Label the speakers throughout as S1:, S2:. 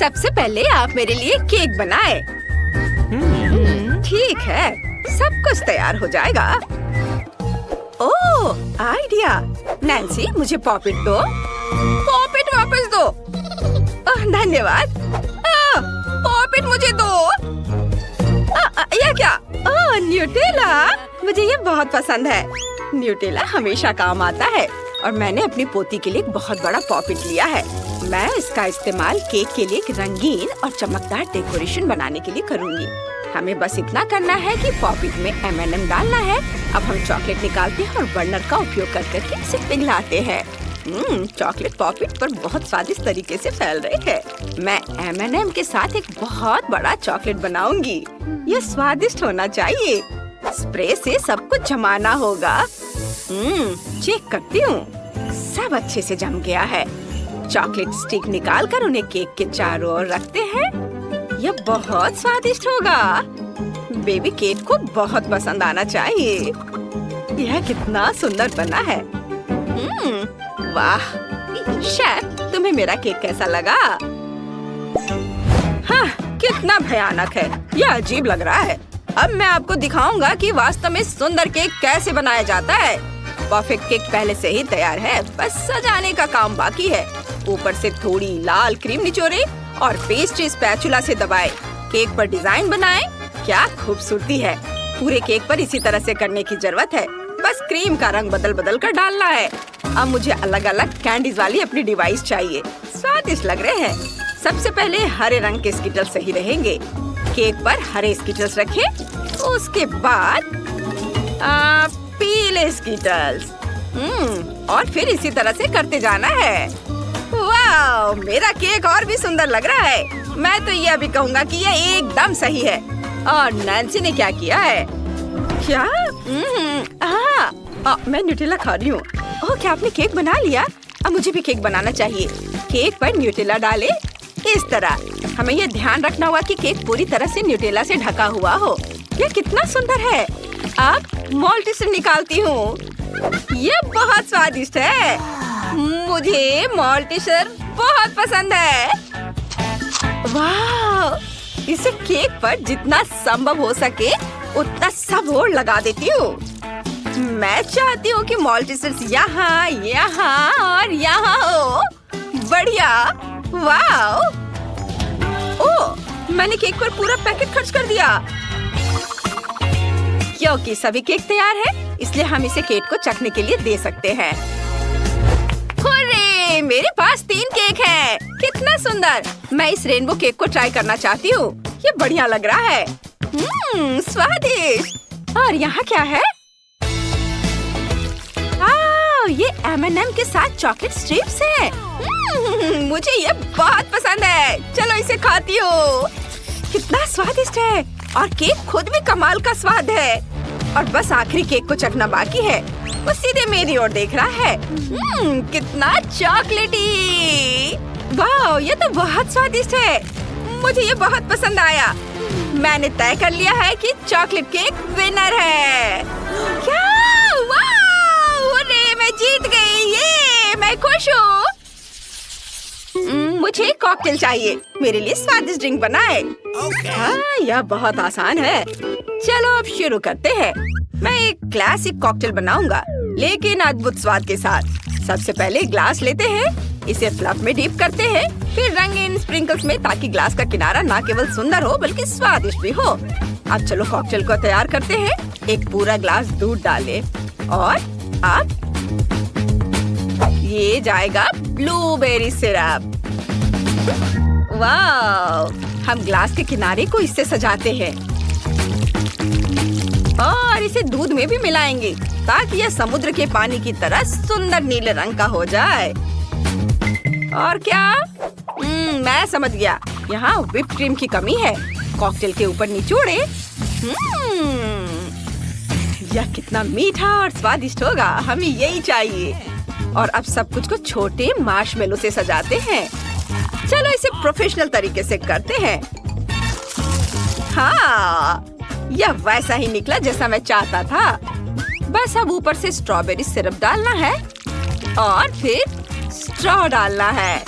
S1: सबसे पहले आप मेरे लिए केक बनाए। ठीक है, सब कुछ तैयार हो जाएगा। ओह, आइडिया। नैन्सी, मुझे पॉपिट दो। पॉपिट वापस दो। धन्यवाद। पॉपिट मुझे दो। यह क्या? न्यूटेला। मुझे ये बहुत पसंद है। न्यूटेला हमेशा काम आता है और मैंने अपनी पोती के लिए एक बहुत बड़ा पॉपिट लिया है। मैं इसका इस्तेमाल केक के लिए एक रंगीन और चमकदार डेकोरेशन बनाने के लिए करूँगी। हमें बस इतना करना है कि पॉपिट में M&M डालना है। अब हम चॉकलेट निकालते हैं और बर्नर का उपयोग करके इसे पिघलाते हैं। चॉकलेट पॉपिट पर बहुत स्वादिष्ट तरीके से फैल रही है। मैं M&M के साथ एक बहुत बड़ा चॉकलेट बनाऊंगी। यह स्वादिष्ट होना चाहिए। स्प्रे से सब कुछ जमाना होगा। चेक करती हूँ। सब अच्छे से जम गया है। चॉकलेट स्टिक निकालकर उन्हें केक के चारों ओर रखते हैं। यह बहुत स्वादिष्ट होगा। बेबी केक को बहुत पसंद आना चाहिए। यह कितना सुंदर बना है। वाह, शेफ, तुम्हें मेरा केक कैसा लगा? हाँ, कितना भयानक है। यह अजीब लग रहा है। अब मैं आपको दिखाऊंगा कि वास्तव में सुंदर केक कैसे बनाया जाता है। परफेक्ट केक पहले से ही तैयार है, बस सजाने का काम बाकी है। ऊपर से थोड़ी लाल क्रीम निचोड़े और पेस्ट्री स्पैचुला से दबाए। केक पर डिजाइन बनाएं। क्या खूबसूरती है। पूरे केक पर इसी तरह से करने की जरूरत है। बस क्रीम का रंग बदल कर डालना है। अब मुझे अलग अलग कैंडीज वाली अपनी डिवाइस चाहिए। स्वादिष्ट लग रहे हैं। सबसे पहले हरे रंग के स्किटल्स सही रहेंगे। केक पर हरे स्किटल्स रखें। उसके बाद पीले स्किटल्स। और फिर इसी तरह से करते जाना है। वाह, मेरा केक और भी सुंदर लग रहा है। मैं तो ये भी कहूँगा कि यह एकदम सही है। और नैन्सी ने क्या किया है? क्या? मैं न्यूटेला खा रही हूँ। ओह, क्या आपने केक बना लिया? अब मुझे भी केक बनाना चाहिए। केक पर न्यूटेला डालें। इस तरह हमें यह ध्यान रखना होगा कि केक पूरी तरह से न्यूटेला से ढका हुआ हो। यह कितना सुंदर है। अब मॉल्टिसर निकालती हूँ। यह बहुत स्वादिष्ट है। मुझे मॉल्टिसर बहुत पसंद है। वाह, इसे केक पर जितना संभव हो सके उतना सब और लगा देती हूँ। मैं चाहती हूँ कि मॉल्टिसर्स यहाँ, यहाँ और यहाँ हो। बढ़िया। वाह। ओह, मैंने केक पर पूरा पैकेट खर्च कर दिया। क्योंकि सभी केक तैयार है, इसलिए हम इसे केक को चखने के लिए दे सकते हैं। हुर्रे, मेरे पास 3 केक हैं। कितना सुंदर। मैं इस रेनबो केक को ट्राई करना चाहती हूँ। ये बढ़िया लग रहा है। स्वादिष्ट। और यहाँ क्या है? ये M&M के साथ चॉकलेट स्ट्रिप्स हैं। मुझे ये बहुत पसंद है। चलो इसे खाती हूँ। कितना स्वादिष्ट है। और केक खुद भी कमाल का स्वाद है। और बस आखिरी केक को चखना बाकी है। वो सीधे मेरी ओर देख रहा है। कितना चॉकलेटी। वाह, ये तो बहुत स्वादिष्ट है। मुझे ये बहुत पसंद आया। मैंने तय कर लिया है कि चॉकलेट केक विनर है। क्या? वाह, अरे मैं जीत गई। ये मैं खुश हूँ। मुझे कॉकटेल चाहिए। मेरे लिए स्वादिष्ट ड्रिंक बनाए। हाँ, यह बहुत आसान है। चलो अब शुरू करते हैं। मैं एक क्लासिक कॉकटेल बनाऊंगा, लेकिन अद्भुत स्वाद के साथ। सबसे पहले ग्लास लेते हैं। इसे फ्लफ में डीप करते हैं, फिर रंगीन स्प्रिंकल्स में, ताकि ग्लास का किनारा न केवल सुंदर हो बल्कि स्वादिष्ट भी हो। अब चलो कॉकटेल को तैयार करते हैं। एक पूरा ग्लास दूध डालें और अब ये जाएगा ब्लूबेरी सिरप। वाह, हम ग्लास के किनारे को इससे सजाते हैं और इसे दूध में भी मिलाएंगे ताकि यह समुद्र के पानी की तरह सुंदर नीले रंग का हो जाए। और क्या? मैं समझ गया। यहाँ व्हिप क्रीम की कमी है। कॉकटेल के ऊपर निचोड़े। यह कितना मीठा और स्वादिष्ट होगा। हमें यही चाहिए। और अब सब कुछ को छोटे मार्शमेलो से सजाते हैं। चलो इसे प्रोफेशनल तरीके से करते हैं। हाँ, यह वैसा ही निकला जैसा मैं चाहता था। बस अब ऊपर से स्ट्रॉबेरी सिरप डालना है और फिर स्ट्रॉ डालना है।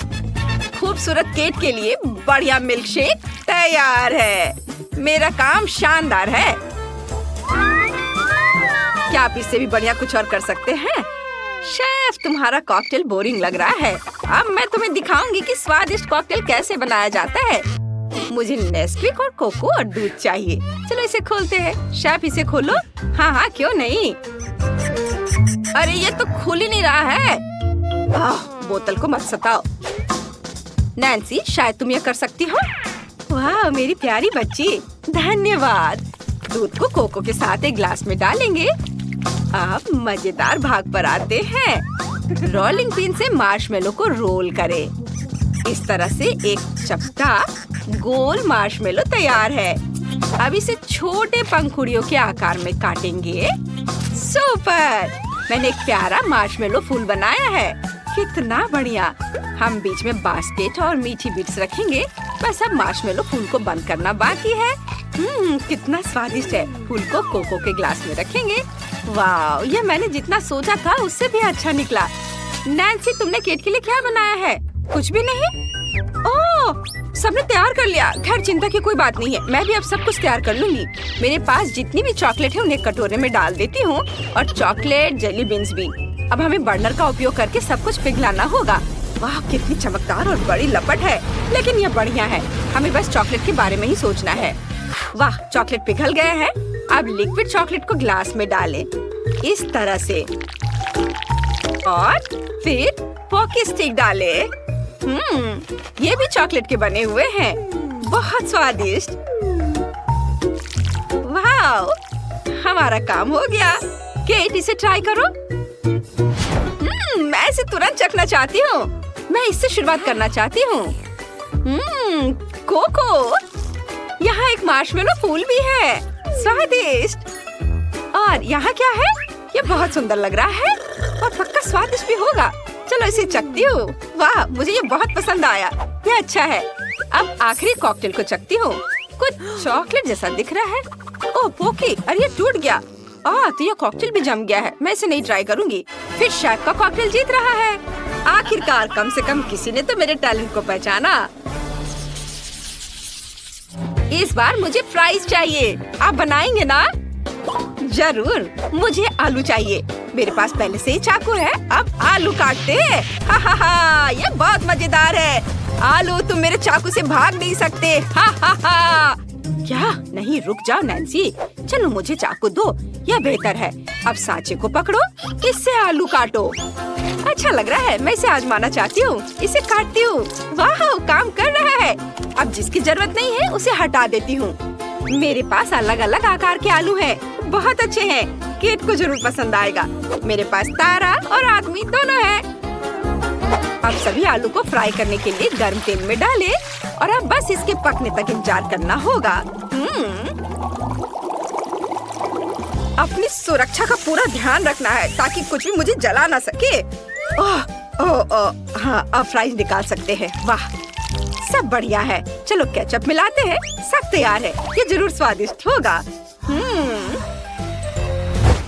S1: खूब खूबसूरत केट के लिए बढ़िया मिल्क शेक तैयार है। मेरा काम शानदार है। क्या आप इससे भी बढ़िया कुछ और कर सकते हैं? शेफ, तुम्हारा कॉकटेल बोरिंग लग रहा है। अब मैं तुम्हें दिखाऊंगी कि स्वादिष्ट कॉकटेल कैसे बनाया जाता है। मुझे नेस्क्विक और कोको और दूध चाहिए। चलो इसे खोलते हैं। शेफ, इसे खोलो। हाँ हाँ, क्यों नहीं। अरे ये तो खुल ही नहीं रहा है। बोतल को मत सताओ। नैन्सी, शायद तुम ये कर सकती हो। वाह, मेरी प्यारी बच्ची, धन्यवाद। दूध को कोको के साथ एक ग्लास में डालेंगे। अब मजेदार भाग पर आते हैं। रोलिंग पिन से मार्शमेलो को रोल करें। इस तरह से एक चपटा गोल मार्शमेलो तैयार है। अब इसे छोटे पंखुड़ियों के आकार में काटेंगे। सुपर! मैंने एक प्यारा मार्शमेलो फूल बनाया है। कितना बढ़िया। हम बीच में बास्केट और मीठी बिट्स रखेंगे। बस अब मार्शमेलो फूल को बंद करना बाकी है। कितना स्वादिष्ट है। फूल को कोको के ग्लास में रखेंगे। वाह, ये मैंने जितना सोचा था उससे भी अच्छा निकला। नैन्सी, तुमने केट के लिए क्या बनाया है? कुछ भी नहीं? ओह, सबने तैयार कर लिया। खैर, चिंता की कोई बात नहीं है। मैं भी अब सब कुछ तैयार कर लूंगी। मेरे पास जितनी भी चॉकलेट है उन्हें कटोरे में डाल देती हूँ, और चॉकलेट जेली बीन्स भी। अब हमें बर्नर का उपयोग करके सब कुछ पिघलाना होगा। वाह, कितनी चमकदार और बड़ी लपट है। लेकिन यह बढ़िया है। हमें बस चॉकलेट के बारे में ही सोचना है। वाह, चॉकलेट पिघल गए हैं। अब लिक्विड चॉकलेट को ग्लास में डालें, इस तरह से। और फिर पॉकी स्टिक डालें। ये भी चॉकलेट के बने हुए हैं। बहुत स्वादिष्ट। वाह, हमारा काम हो गया। केट, इसे ट्राई करो। मैं इसे तुरंत चखना चाहती हूँ। मैं इससे शुरुआत करना चाहती हूँ। कोको, यहाँ एक मार्शमेलो फूल भी है। स्वादिष्ट। और यहाँ क्या है? ये बहुत सुंदर लग रहा है और पक्का स्वादिष्ट भी होगा। चलो इसे चखती हूँ। वाह, मुझे ये बहुत पसंद आया। ये अच्छा है। अब आखिरी कॉकटेल को चखती हूँ। कुछ चॉकलेट जैसा दिख रहा है। ओह पोकी, अरे ये टूट गया। तो ये कॉकटेल भी जम गया है। मैं इसे नहीं ट्राई करूंगी। फिर शेफ का कॉकटेल जीत रहा है। आखिरकार कम से कम किसी ने तो मेरे टैलेंट को पहचाना। इस बार मुझे फ्राइज चाहिए। आप बनाएंगे ना? जरूर। मुझे आलू चाहिए। मेरे पास पहले से ही चाकू है। अब आलू काटते हैं। हा हा हा, ये बहुत मजेदार है। आलू, तुम मेरे चाकू से भाग नहीं सकते। हा हा हा। क्या? नहीं, रुक जाओ नैन्सी। चलो मुझे चाकू दो, यह बेहतर है। अब सांचे को पकड़ो, इससे आलू काटो। अच्छा लग रहा है। मैं इसे आजमाना चाहती हूँ। इसे काटती हूँ। वाह, काम कर रहा है। अब जिसकी जरूरत नहीं है उसे हटा देती हूँ। मेरे पास अलग अलग आकार के आलू हैं। बहुत अच्छे हैं। केट को जरूर पसंद आएगा। मेरे पास तारा और आदमी दोनों हैं। अब सभी आलू को फ्राई करने के लिए गर्म तेल में डालें और अब बस इसके पकने तक इंतजार करना होगा। अपनी सुरक्षा का पूरा ध्यान रखना है ताकि कुछ भी मुझे जला ना सके। हाँ, अब फ्राइज निकाल सकते हैं। वाह, सब बढ़िया है। चलो केचप मिलाते हैं। सब तैयार है। ये जरूर स्वादिष्ट होगा।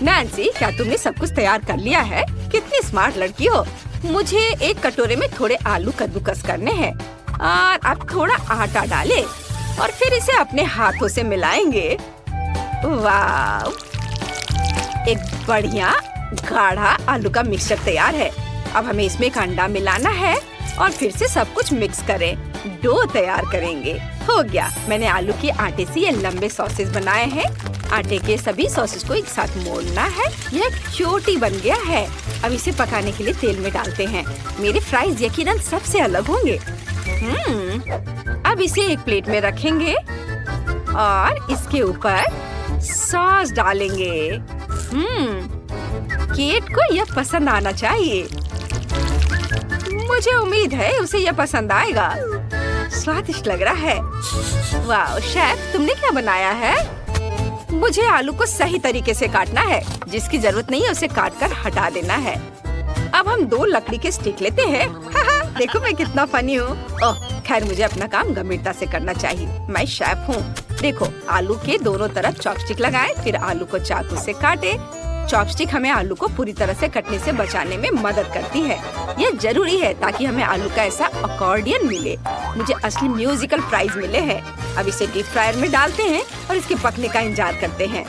S1: नैन्सी, क्या तुमने सब कुछ तैयार कर लिया है? कितनी स्मार्ट लड़की हो। मुझे एक कटोरे में थोड़े आलू कद्दूकस करने हैं और अब थोड़ा आटा डालें और फिर इसे अपने हाथों से मिलाएंगे। वाह, एक बढ़िया गाढ़ा आलू का मिक्सचर तैयार है। अब हमें इसमें एक अंडा मिलाना है और फिर से सब कुछ मिक्स करें। डो तैयार करेंगे। हो गया। मैंने आलू के आटे से ये लंबे सॉसेज बनाए हैं। आटे के सभी सॉसेज को एक साथ मोड़ना है। यह एक चोटी बन गया है। अब इसे पकाने के लिए तेल में डालते हैं। मेरे फ्राइज यकीनन सबसे अलग होंगे। अब इसे एक प्लेट में रखेंगे और इसके ऊपर सॉस डालेंगे। केट को यह पसंद आना चाहिए। मुझे उम्मीद है उसे यह पसंद आएगा। स्वादिष्ट लग रहा है। वाह शेफ, तुमने क्या बनाया है? मुझे आलू को सही तरीके से काटना है। जिसकी जरूरत नहीं है उसे काट कर हटा देना है। अब हम 2 लकड़ी के स्टिक लेते हैं। देखो मैं कितना फनी हूँ। खैर, मुझे अपना काम गंभीरता से करना चाहिए। मैं शेफ हूँ। देखो, आलू के दोनों तरफ चॉपस्टिक लगाएं, फिर आलू को चाकू से काटे चॉपस्टिक हमें आलू को पूरी तरह से कटने से बचाने में मदद करती है। यह जरूरी है ताकि हमें आलू का ऐसा अकॉर्डियन मिले। मुझे असली म्यूजिकल प्राइज मिले हैं। अब इसे डीप फ्रायर में डालते हैं और इसके पकने का इंतजार करते हैं।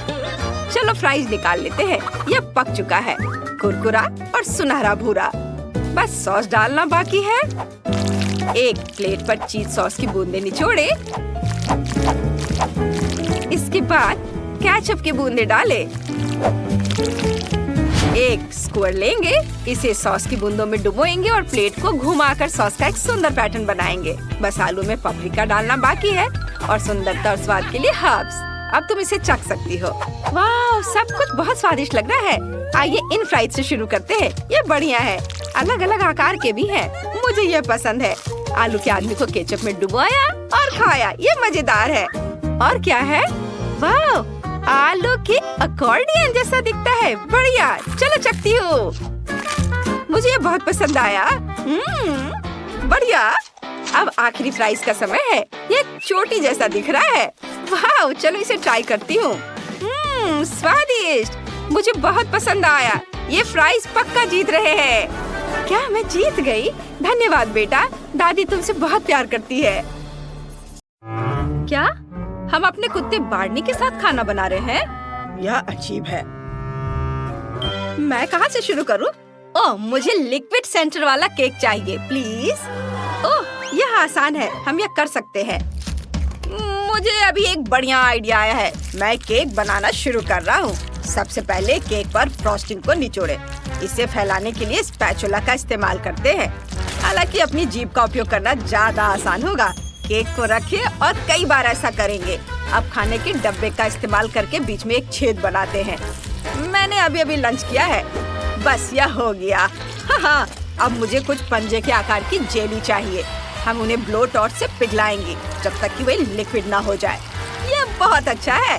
S1: चलो फ्राइज निकाल लेते हैं। यह पक चुका है, कुरकुरा और सुनहरा भूरा। बस सॉस डालना बाकी है। एक प्लेट पर चीज सॉस की बूंदे निचोड़े। इसके बाद केचप की बूंदे डाले। एक स्क्वायर लेंगे, इसे सॉस की बूंदों में डुबोएंगे और प्लेट को घुमाकर सॉस का एक सुंदर पैटर्न बनाएंगे। बस आलू में पापरिका डालना बाकी है और सुंदरता और स्वाद के लिए हर्ब्स। अब तुम इसे चख सकती हो। वाह, सब कुछ बहुत स्वादिष्ट लग रहा है। आइए इन फ्राइज से शुरू करते हैं। ये बढ़िया है, अलग अलग आकार के भी हैं। मुझे ये पसंद है। आलू के आदमी को केचप में डुबोया और खाया। ये मजेदार है। और क्या है? वाह, आलू के अकॉर्डियन जैसा दिखता है। बढ़िया, चलो चखती हूँ। मुझे ये बहुत पसंद आया। बढ़िया। अब आखिरी फ्राइज का समय है। ये चोटी जैसा दिख रहा है। वाह, चलो इसे ट्राई करती हूँ। स्वादिष्ट, मुझे बहुत पसंद आया। ये फ्राइज पक्का जीत रहे हैं। क्या मैं जीत गई? धन्यवाद बेटा, दादी तुमसे बहुत प्यार करती है। क्या हम अपने कुत्ते बार्नी के साथ खाना बना रहे हैं? यह अजीब है। मैं कहाँ से शुरू करूँ? ओह, मुझे लिक्विड सेंटर वाला केक चाहिए प्लीज। ओह, यह आसान है, हम यह कर सकते हैं। मुझे अभी एक बढ़िया आइडिया आया है। मैं केक बनाना शुरू कर रहा हूँ। सबसे पहले केक पर फ्रॉस्टिंग को निचोड़े। इसे फैलाने के लिए स्पैचुला का इस्तेमाल करते हैं। हालांकि अपनी जीभ का उपयोग करना ज्यादा आसान होगा। केक को रखिए और कई बार ऐसा करेंगे। अब खाने के डब्बे का इस्तेमाल करके बीच में एक छेद बनाते हैं। मैंने अभी लंच किया है। बस यह हो गया। हाँ, अब मुझे कुछ पंजे के आकार की जेली चाहिए। हम उन्हें ब्लो टॉर्च से पिघलाएंगे जब तक कि वे लिक्विड ना हो जाए। यह बहुत अच्छा है।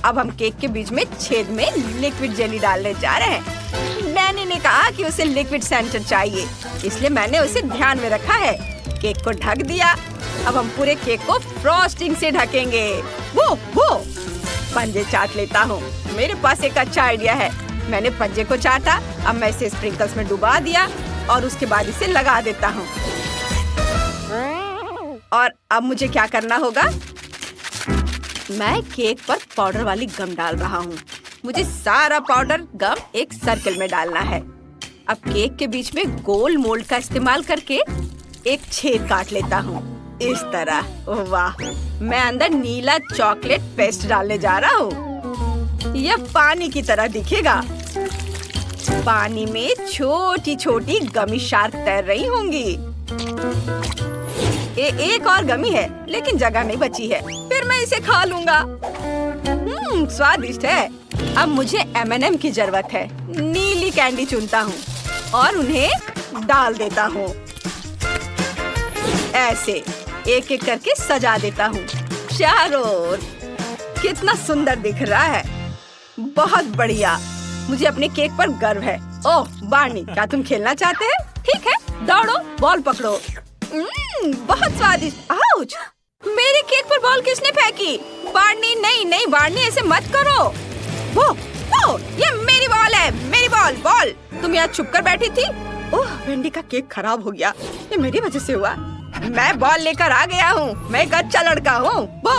S1: अब हम केक के बीच में छेद में लिक्विड जेली डालने जा रहे हैं। डैनी ने कहा कि उसे लिक्विड सेंटर चाहिए, इसलिए मैंने उसे ध्यान में रखा है। केक को ढक दिया। अब हम पूरे केक को फ्रॉस्टिंग से ढकेंगे। वो पंजे चाट लेता हूँ। मेरे पास एक अच्छा आइडिया है। मैंने पंजे को चाटा। अब मैं इसे स्प्रिंकल्स में डुबा दिया और उसके बाद इसे लगा देता हूँ। और अब मुझे क्या करना होगा? मैं केक पर पाउडर वाली गम डाल रहा हूँ। मुझे सारा पाउडर गम एक सर्कल में डालना है। अब केक के बीच में गोल मोल्ड का इस्तेमाल करके एक छेद काट लेता हूँ, इस तरह। वाह, मैं अंदर नीला चॉकलेट पेस्ट डालने जा रहा हूँ। यह पानी की तरह दिखेगा। पानी में छोटी छोटी गमी शार्क तैर रही होंगी। एक और गमी है, लेकिन जगह नहीं बची है। फिर मैं इसे खा लूंगा। स्वादिष्ट है। अब मुझे M&M की जरूरत है। नीली कैंडी चुनता हूँ और उन्हें डाल देता हूँ। ऐसे एक एक करके सजा देता हूँ चारों ओर। कितना सुंदर दिख रहा है। बहुत बढ़िया। मुझे अपने केक पर गर्व है। ओह बार्नी, क्या तुम खेलना चाहते हैं? ठीक है, दौड़ो, बॉल पकड़ो। बहुत स्वादिष्ट। आउच! मेरे केक पर बॉल किसने फेंकी? बार्नी, नहीं बार्नी, ऐसे मत करो। वो, ये मेरी बॉल है, मेरी बॉल। तुम यहाँ छुप कर बैठी थी। ओह, वेंडी का केक खराब हो गया। ये मेरी वजह से हुआ। मैं बॉल लेकर आ गया हूँ। मैं एक अच्छा लड़का हूँ। वो।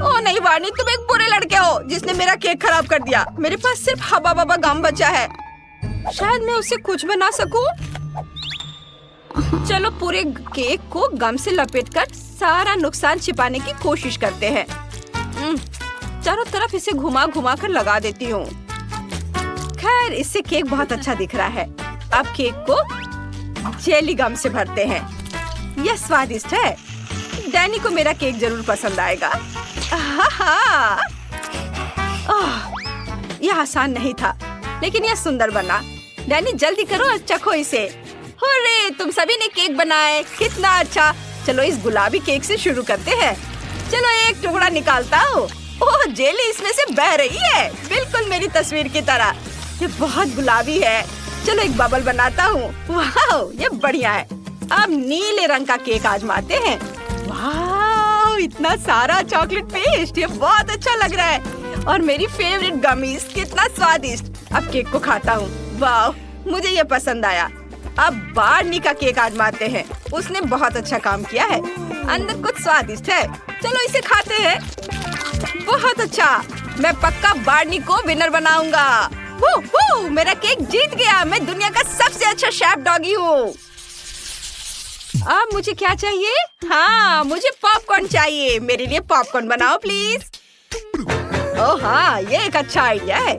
S1: ओह नहीं बार्नी, तुम एक बुरे लड़के हो जिसने मेरा केक खराब कर दिया। मेरे पास सिर्फ हबा बबा गम बचा है। शायद मैं उससे कुछ बना सकूं। चलो पूरे केक को गम से लपेटकर सारा नुकसान छिपाने की कोशिश करते हैं। चारों तरफ इसे घुमा कर लगा देती हूँ। खैर, इससे केक बहुत अच्छा दिख रहा है। अब केक को जेली गम से भरते हैं। यह स्वादिष्ट है। डैनी को मेरा केक जरूर पसंद आएगा। यह आसान नहीं था, लेकिन यह सुंदर बना। डैनी जल्दी करो और चखो इसे। हुर्रे, तुम सभी ने केक बनाए, कितना अच्छा। चलो इस गुलाबी केक से शुरू करते हैं। चलो एक टुकड़ा निकालता हूँ। ओह, जेली इसमें से बह रही है, बिल्कुल मेरी तस्वीर की तरह। ये बहुत गुलाबी है। चलो एक बबल बनाता हूँ। वाह, ये बढ़िया है। अब नीले रंग का केक आजमाते हैं। वाह, इतना सारा चॉकलेट पेस्ट, ये बहुत अच्छा लग रहा है। और मेरी फेवरेट गमीज, कितना स्वादिष्ट। अब केक को खाता हूँ। वाह, मुझे ये पसंद आया। अब बार्नी का केक आजमाते हैं। उसने बहुत अच्छा काम किया है। अंदर कुछ स्वादिष्ट है। चलो इसे खाते हैं। बहुत अच्छा, मैं पक्का बार्नी को विनर बनाऊंगा। मेरा केक जीत गया। मैं दुनिया का सबसे अच्छा शेफ डॉगी हूँ। अब मुझे क्या चाहिए? हाँ, मुझे पॉपकॉर्न चाहिए। मेरे लिए पॉपकॉर्न बनाओ प्लीज। ओह हाँ, ये एक अच्छा आइडिया है।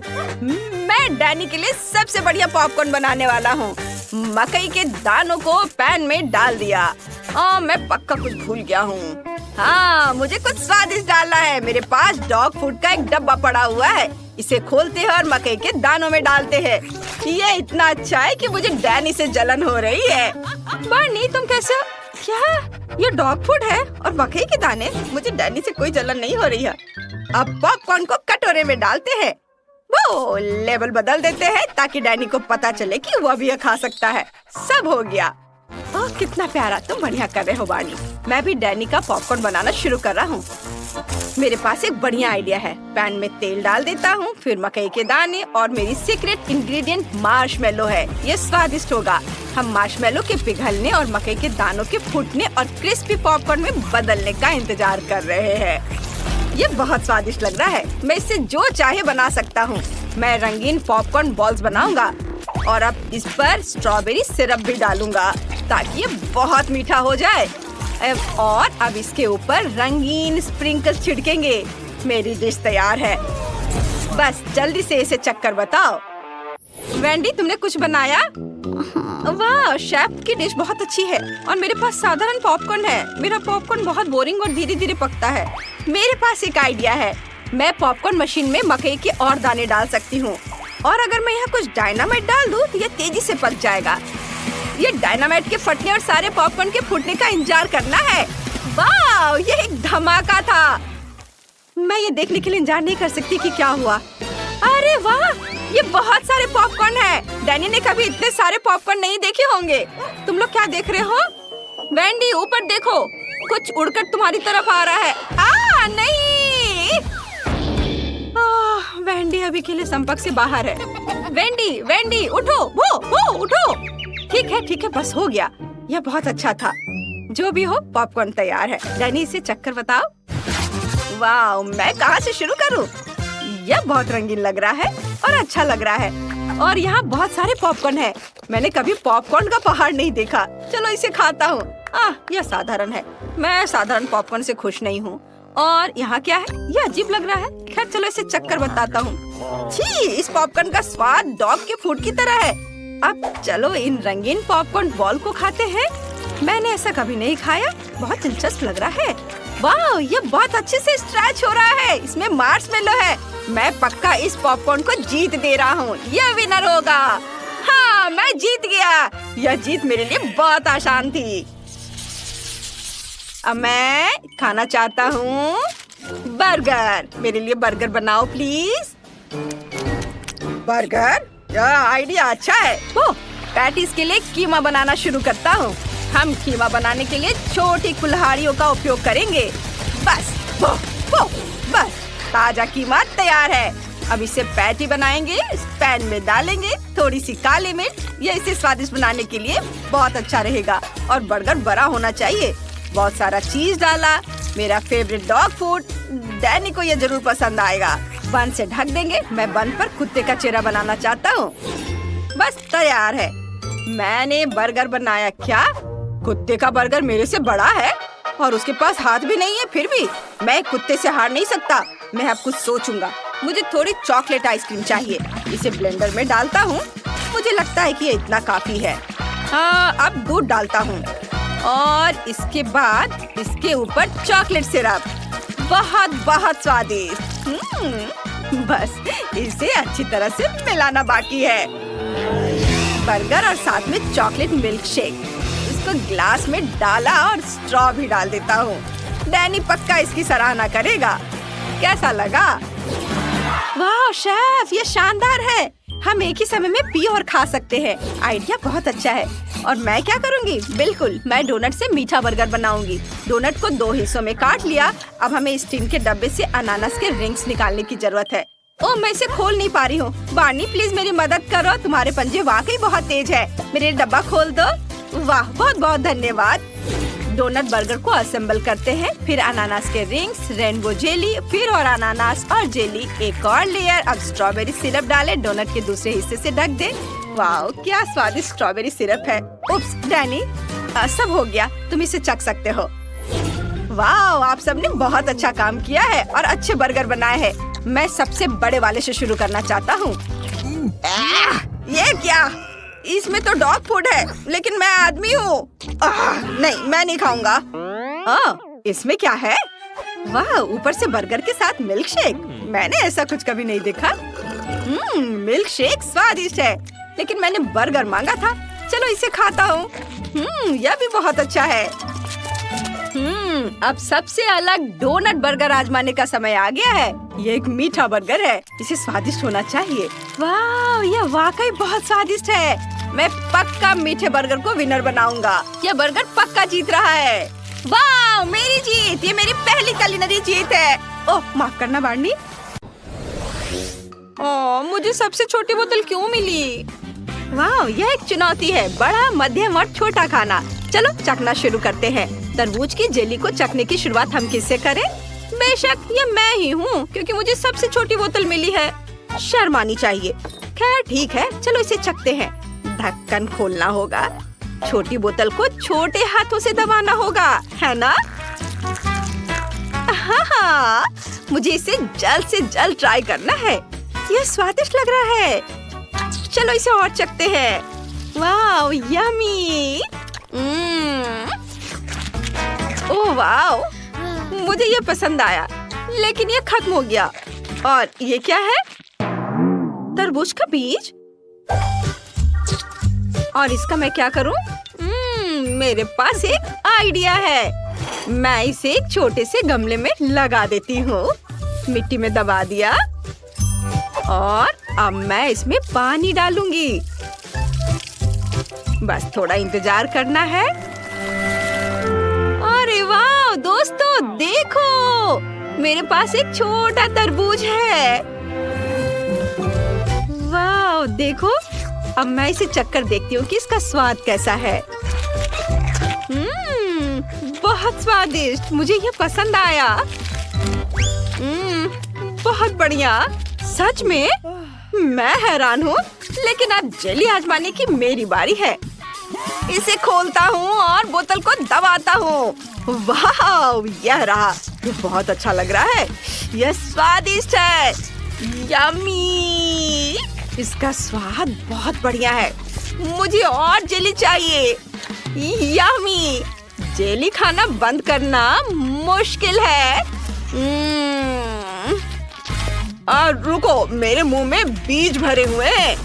S1: मैं डैनी के लिए सबसे बढ़िया पॉपकॉर्न बनाने वाला हूँ। मकई के दानों को पैन में डाल दिया। मैं पक्का कुछ भूल गया हूँ। हाँ, मुझे कुछ स्वादिष्ट डालना है। मेरे पास डॉग फूड का एक डब्बा पड़ा हुआ है। इसे खोलते हैं और मकई के दानों में डालते हैं। ये इतना अच्छा है कि मुझे डैनी से जलन हो रही है। बार्नी, तुम कैसे हो? क्या ये डॉग फूड है और मकई के दाने? मुझे डैनी से कोई जलन नहीं हो रही है। अब पॉपकॉर्न को कटोरे में डालते हैं। वो लेवल बदल देते हैं ताकि डैनी को पता चले कि वह भी खा सकता है। सब हो गया। ओह, कितना प्यारा। तुम बढ़िया कर रहे हो बार्नी। मैं भी डैनी का पॉपकॉर्न बनाना शुरू कर रहा हूँ। मेरे पास एक बढ़िया आइडिया है। पैन में तेल डाल देता हूँ, फिर मकई के दाने और मेरी सीक्रेट इंग्रेडिएंट मार्शमेलो है। ये स्वादिष्ट होगा। हम मार्शमेलो के पिघलने और मकई के दानों के फूटने और क्रिस्पी पॉपकॉर्न में बदलने का इंतजार कर रहे हैं। ये बहुत स्वादिष्ट लग रहा है। मैं इससे जो चाहे बना सकता हूँ। मैं रंगीन पॉपकॉर्न बॉल्स बनाऊंगा और अब इस पर स्ट्रॉबेरी सिरप भी डालूंगा ताकि ये बहुत मीठा हो जाए। और अब इसके ऊपर रंगीन स्प्रिंकल्स छिड़केंगे। मेरी डिश तैयार है। बस जल्दी से इसे चक्कर बताओ। वेंडी, तुमने कुछ बनाया? वाह, शेफ की डिश बहुत अच्छी है। और मेरे पास साधारण पॉपकॉर्न है। मेरा पॉपकॉर्न बहुत बोरिंग और धीरे धीरे पकता है। मेरे पास एक आइडिया है। मैं पॉपकॉर्न मशीन में मकई के और दाने डाल सकती हूँ। और अगर मैं यहाँ कुछ डायनामाइट डाल दूँ तो ये तेजी से पक जाएगा। ये डायनामाइट के फटने और सारे पॉपकॉर्न के फूटने का इंतजार करना है। वाह, ये एक धमाका था। मैं ये देखने के लिए इंतजार नहीं कर सकती कि क्या हुआ। अरे वाह, ये बहुत सारे पॉपकॉर्न है। डैनी ने कभी इतने सारे पॉपकॉर्न नहीं देखे होंगे। तुम लोग क्या देख रहे हो? वेंडी, ऊपर देखो, कुछ उड़कर तुम्हारी तरफ आ रहा है। नहीं। वेंडी अभी के लिए संपर्क से बाहर है। वेंडी, उठो। वो उठो। ठीक है, बस हो गया। यह बहुत अच्छा था। जो भी हो, पॉपकॉर्न तैयार है। डैनी, इसे चक्कर बताओ। वाह, मैं कहाँ से शुरू करूँ? यह बहुत रंगीन लग रहा है और अच्छा लग रहा है। और यहाँ बहुत सारे पॉपकॉर्न है। मैंने कभी पॉपकॉर्न का पहाड़ नहीं देखा। चलो इसे खाता हूँ। यह साधारण है। मैं साधारण पॉपकॉर्न से खुश नहीं हूँ। और यहाँ क्या है? यह अजीब लग रहा है। खैर, चलो इसे चक्कर बताता हूँ। छी, इस पॉपकॉर्न का स्वाद डॉग के फूड की तरह है। अब चलो इन रंगीन पॉपकॉर्न बॉल को खाते हैं। मैंने ऐसा कभी नहीं खाया। बहुत दिलचस्प लग रहा है। वाह, ये बहुत अच्छे से स्ट्रेच हो रहा है। इसमें मार्शमेलो है। मैं पक्का इस पॉपकॉर्न को जीत दे रहा हूँ। यह विनर होगा। हाँ, मैं जीत गया। यह जीत मेरे लिए बहुत आसान थी। अब मैं खाना चाहता हूँ बर्गर। मेरे लिए बर्गर बनाओ प्लीज। बर्गर? आइडिया अच्छा है। पैटीज के लिए कीमा बनाना शुरू करता हूँ। हम कीमा बनाने के लिए छोटी कुल्हाड़ियों का उपयोग करेंगे। बस ताजा कीमा तैयार है। अब इसे पैटी बनाएंगे। इस पैन में डालेंगे थोड़ी सी काली मिर्च। यह इसे स्वादिष्ट बनाने के लिए बहुत अच्छा रहेगा। और बर्गर बड़ा होना चाहिए। बहुत सारा चीज डाला। मेरा फेवरेट डॉग फूड। डैनी को यह जरूर पसंद आएगा। बन से ढक देंगे। मैं बन पर कुत्ते का चेहरा बनाना चाहता हूँ। बस तैयार है। मैंने बर्गर बनाया। क्या कुत्ते का बर्गर मेरे से बड़ा है? और उसके पास हाथ भी नहीं है। फिर भी मैं कुत्ते से हार नहीं सकता। मैं अब कुछ सोचूंगा। मुझे थोड़ी चॉकलेट आइसक्रीम चाहिए। इसे ब्लेंडर में डालता हूँ। मुझे लगता है कि ये इतना काफी है। अब दूध डालता हूँ और इसके बाद इसके ऊपर चॉकलेट सिरप। बहुत स्वादिष्ट। बस इसे अच्छी तरह से मिलाना बाकी है। बर्गर और साथ में चॉकलेट मिल्क शेक। इसको ग्लास में डाला और स्ट्रॉ भी डाल देता हूँ। डैनी पक्का इसकी सराहना करेगा। कैसा लगा? वाह शेफ, ये शानदार है। हम एक ही समय में पी और खा सकते हैं। आइडिया बहुत अच्छा है। और मैं क्या करूँगी? बिल्कुल, मैं डोनट से मीठा बर्गर बनाऊंगी। डोनट को 2 हिस्सों में काट लिया। अब हमें इस टिन के डब्बे से अनानास के रिंग्स निकालने की जरूरत है। ओह, मैं इसे खोल नहीं पा रही हूँ। बार्नी प्लीज मेरी मदद करो, तुम्हारे पंजे वाकई बहुत तेज है। मेरे डब्बा खोल दो। वाह, बहुत बहुत धन्यवाद। डोनट बर्गर को असेंबल करते हैं, फिर अनानास के रिंग्स, रेनबो जेली, फिर और अनानास और जेली, एक और लेयर। अब स्ट्रॉबेरी सिरप डालें, डोनट के दूसरे हिस्से से ढक दें। वाह, क्या स्वादिष्ट स्ट्रॉबेरी सिरप है। उप्स, डैनी, सब हो गया, तुम इसे चख सकते हो। वाह, आप सबने बहुत अच्छा काम किया है और अच्छे बर्गर बनाए हैं। मैं सबसे बड़े वाले से शुरू करना चाहता हूँ। ये क्या? इसमें तो डॉग फूड है, लेकिन मैं आदमी हूँ। नहीं, मैं नहीं खाऊंगा। इसमें क्या है? वाह, ऊपर से बर्गर के साथ मिल्क शेक। मैंने ऐसा कुछ कभी नहीं देखा। मिल्क शेक स्वादिष्ट है, लेकिन मैंने बर्गर मांगा था। चलो इसे खाता हूँ। यह भी बहुत अच्छा है। अब सबसे अलग डोनट बर्गर आजमाने का समय आ गया है। ये एक मीठा बर्गर है, इसे स्वादिष्ट होना चाहिए। वाह, यह वाकई बहुत स्वादिष्ट है। मैं पक्का मीठे बर्गर को विनर बनाऊंगा। यह बर्गर पक्का जीत रहा है। वाह, मेरी जीत! ये मेरी पहली कुलिनरी जीत है। ओह, माफ करना बार्नी। ओह, मुझे सबसे छोटी बोतल क्यों मिली? वाह, यह एक चुनौती है। बड़ा, मध्यम और छोटा खाना। चलो चखना शुरू करते हैं। तरबूज की जेली को चखने की शुरुआत हम किससे करें? बेशक ये मैं ही हूँ, क्योंकि मुझे सबसे छोटी बोतल मिली है। शर्म आनी चाहिए। खैर ठीक है, चलो इसे चखते हैं। ढक्कन खोलना होगा। छोटी बोतल को छोटे हाथों से दबाना होगा, है ना? हाँ, मुझे इसे जल्द से जल्द ट्राई करना है। यह स्वादिष्ट लग रहा है। चलो इसे और चखते हैं। वाह, यम्मी। ओह वाह, मुझे ये पसंद आया, लेकिन ये खत्म हो गया। और ये क्या है? तरबूज का बीज। और इसका मैं क्या करूं? मेरे पास एक आइडिया है। मैं इसे एक छोटे से गमले में लगा देती हूँ। मिट्टी में दबा दिया और अब मैं इसमें पानी डालूंगी। बस थोड़ा इंतजार करना है। अरे वाह दोस्तों, देखो, मेरे पास एक छोटा तरबूज है। वाह, देखो, अब मैं इसे चखकर देखती हूँ कि इसका स्वाद कैसा है। बहुत स्वादिष्ट, मुझे ये पसंद आया। बहुत बढ़िया, सच में मैं हैरान हूँ। लेकिन अब जेली आजमाने की मेरी बारी है। इसे खोलता हूँ और बोतल को दबाता हूँ। वाह, यह रहा। ये बहुत अच्छा लग रहा है। यह स्वादिष्ट है। यम्मी। इसका स्वाद बहुत बढ़िया है। मुझे और जेली चाहिए। यम्मी। जेली खाना बंद करना मुश्किल है। और रुको, मेरे मुंह में बीज भरे हुए हैं।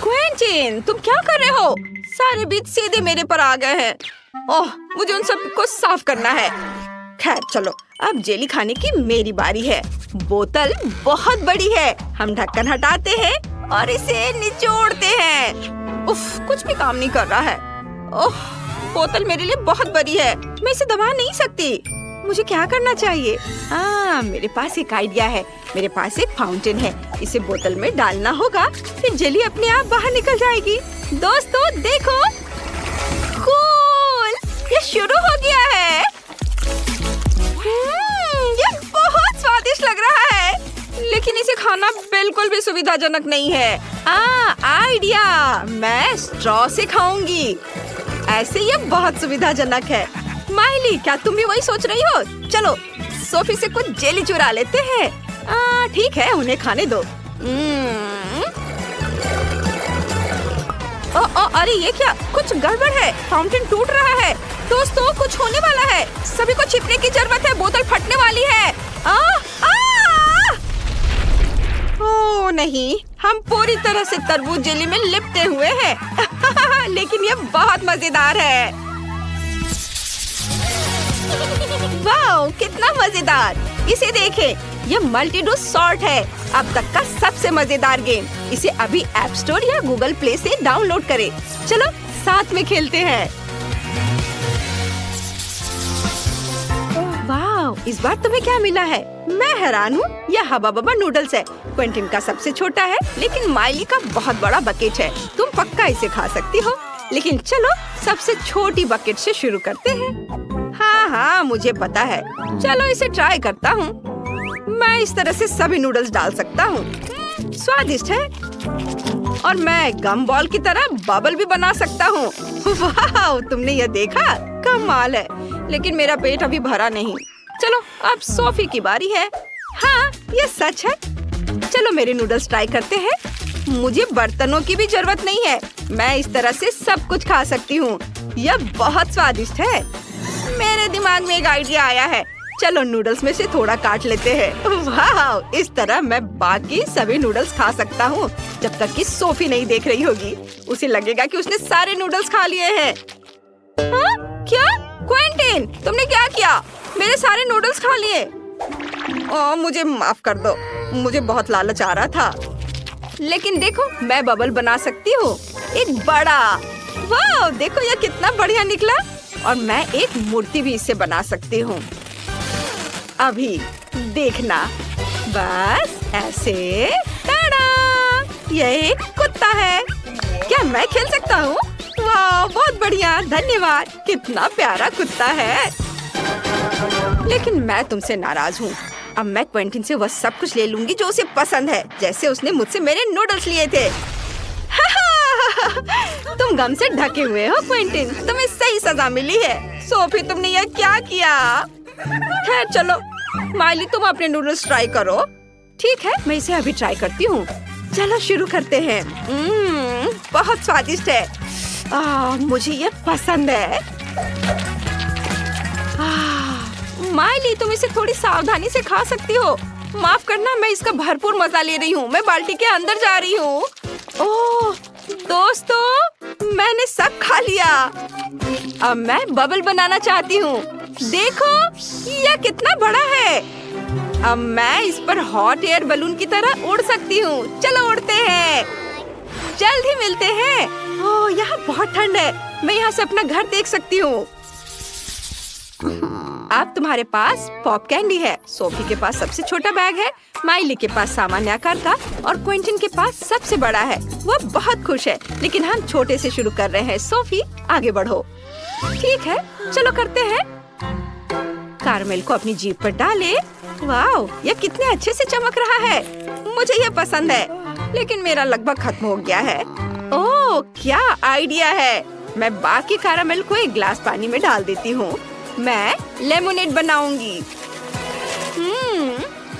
S1: क्विंटीन, तुम क्या कर रहे हो? सारे बीज सीधे मेरे पर आ गए हैं। ओह, मुझे उन सब को साफ करना है। खैर चलो, अब जेली खाने की मेरी बारी है। बोतल बहुत बड़ी है। हम ढक्कन हटाते हैं और इसे निचोड़ते हैं। उफ, कुछ भी काम नहीं कर रहा है। ओह, बोतल मेरे लिए बहुत बड़ी है। मैं इसे दबा नहीं सकती। मुझे क्या करना चाहिए? मेरे पास एक आइडिया है। मेरे पास एक फाउंटेन है। इसे बोतल में डालना होगा, फिर जेली अपने आप बाहर निकल जाएगी। दोस्तों देखो, कूल, ये शुरू हो गया है। ये बहुत स्वादिष्ट लग रहा है, लेकिन इसे खाना बिल्कुल भी सुविधाजनक नहीं है। आइडिया, मैं स्ट्रॉ से खाऊंगी। ऐसे ये बहुत सुविधाजनक है। माइली, क्या तुम भी वही सोच रही हो? चलो सोफी से कुछ जेली चुरा लेते हैं। ठीक है, उन्हें खाने दो। अरे ये क्या? कुछ गड़बड़ है। फाउंटेन टूट रहा है। दोस्तों, कुछ होने वाला है। सभी को छिपने की जरूरत है। बोतल फटने वाली है। ओह नहीं, हम पूरी तरह से तरबूज जेली में लिपटे हुए हैं। लेकिन ये बहुत मजेदार है। वाह, कितना मजेदार। इसे देखें, ये मल्टी डू सॉर्ट है, अब तक का सबसे मजेदार गेम। इसे अभी ऐप स्टोर या गूगल प्ले से डाउनलोड करें। चलो साथ में खेलते हैं। वाह, इस बार तुम्हें क्या मिला है? मैं हैरान हूँ, यह हबा बबा नूडल्स है। क्विंटिन का सबसे छोटा है, लेकिन माइली का बहुत बड़ा बकेट है। तुम पक्का इसे खा सकती हो, लेकिन चलो सबसे छोटी बकेट से शुरू करते हैं। हाँ, मुझे पता है। चलो इसे ट्राई करता हूँ। मैं इस तरह से सभी नूडल्स डाल सकता हूँ। स्वादिष्ट है। और मैं गम बॉल की तरह बबल भी बना सकता हूँ। वाह, तुमने यह देखा? कमाल है। लेकिन मेरा पेट अभी भरा नहीं। चलो अब सोफी की बारी है। हाँ, ये सच है। चलो मेरे नूडल्स ट्राई करते हैं। मुझे बर्तनों की भी जरूरत नहीं है, मैं इस तरह से सब कुछ खा सकती हूँ। यह बहुत स्वादिष्ट है। मेरे दिमाग में एक आइडिया आया है। चलो नूडल्स में से थोड़ा काट लेते हैं। वाह, इस तरह मैं बाकी सभी नूडल्स खा सकता हूँ, जब तक कि सोफी नहीं देख रही होगी। उसे लगेगा कि उसने सारे नूडल्स खा लिए हैं। हाँ? क्या? क्विंटिन, तुमने क्या किया? मेरे सारे नूडल्स खा लिए। मुझे माफ कर दो, मुझे बहुत लालच आ रहा था। लेकिन देखो, मैं बबल बना सकती हूँ, एक बड़ा। वाह, देखो यह कितना बढ़िया निकला। और मैं एक मूर्ति भी इससे बना सकती हूँ। अभी देखना, बस ऐसे। टाडा! यह एक कुत्ता है। क्या मैं खेल सकता हूँ? वाह, बहुत बढ़िया, धन्यवाद। कितना प्यारा कुत्ता है। लेकिन मैं तुमसे नाराज हूँ। अब मैं क्विंटिन से वह सब कुछ ले लूंगी जो उसे पसंद है, जैसे उसने मुझसे मेरे नूडल्स लिए थे। तुम गम से ढके हुए हो क्विंटिन, तुम्हें सही सजा मिली है। सोफी, तुमने यह क्या किया? खैर चलो, माइली तुम अपने नूडल्स ट्राई करो। ठीक है, मैं इसे अभी ट्राई करती हूँ। चलो शुरू करते हैं। बहुत स्वादिष्ट है। मुझे ये पसंद है। माइली, तुम इसे थोड़ी सावधानी से खा सकती हो। माफ करना, मैं इसका भरपूर मजा ले रही हूँ। मैं बाल्टी के अंदर जा रही हूँ। ओह दोस्तों, मैंने सब खा लिया। अब मैं बबल बनाना चाहती हूँ। देखो, यह कितना बड़ा है। अब मैं इस पर हॉट एयर बलून की तरह उड़ सकती हूँ। चलो उड़ते हैं, जल्द ही मिलते हैं। ओह, यहाँ बहुत ठंड है। मैं यहाँ से अपना घर देख सकती हूँ। अब तुम्हारे पास पॉप कैंडी है, सोफी के पास सबसे छोटा बैग है, माइली के पास सामान्य आकार का, और क्विंटिन के पास सबसे बड़ा है। वो बहुत खुश है, लेकिन हम छोटे से शुरू कर रहे हैं। सोफी, आगे बढ़ो। ठीक है, चलो करते हैं। कारमेल को अपनी जीभ पर डाले। वाह, यह कितने अच्छे से चमक रहा है। मुझे यह पसंद है, लेकिन मेरा लगभग खत्म हो गया है। ओह, क्या आइडिया है। मैं बाकी कारमेल को एक गिलास पानी में डाल देती हूँ। मैं लेमोनेड बनाऊंगी।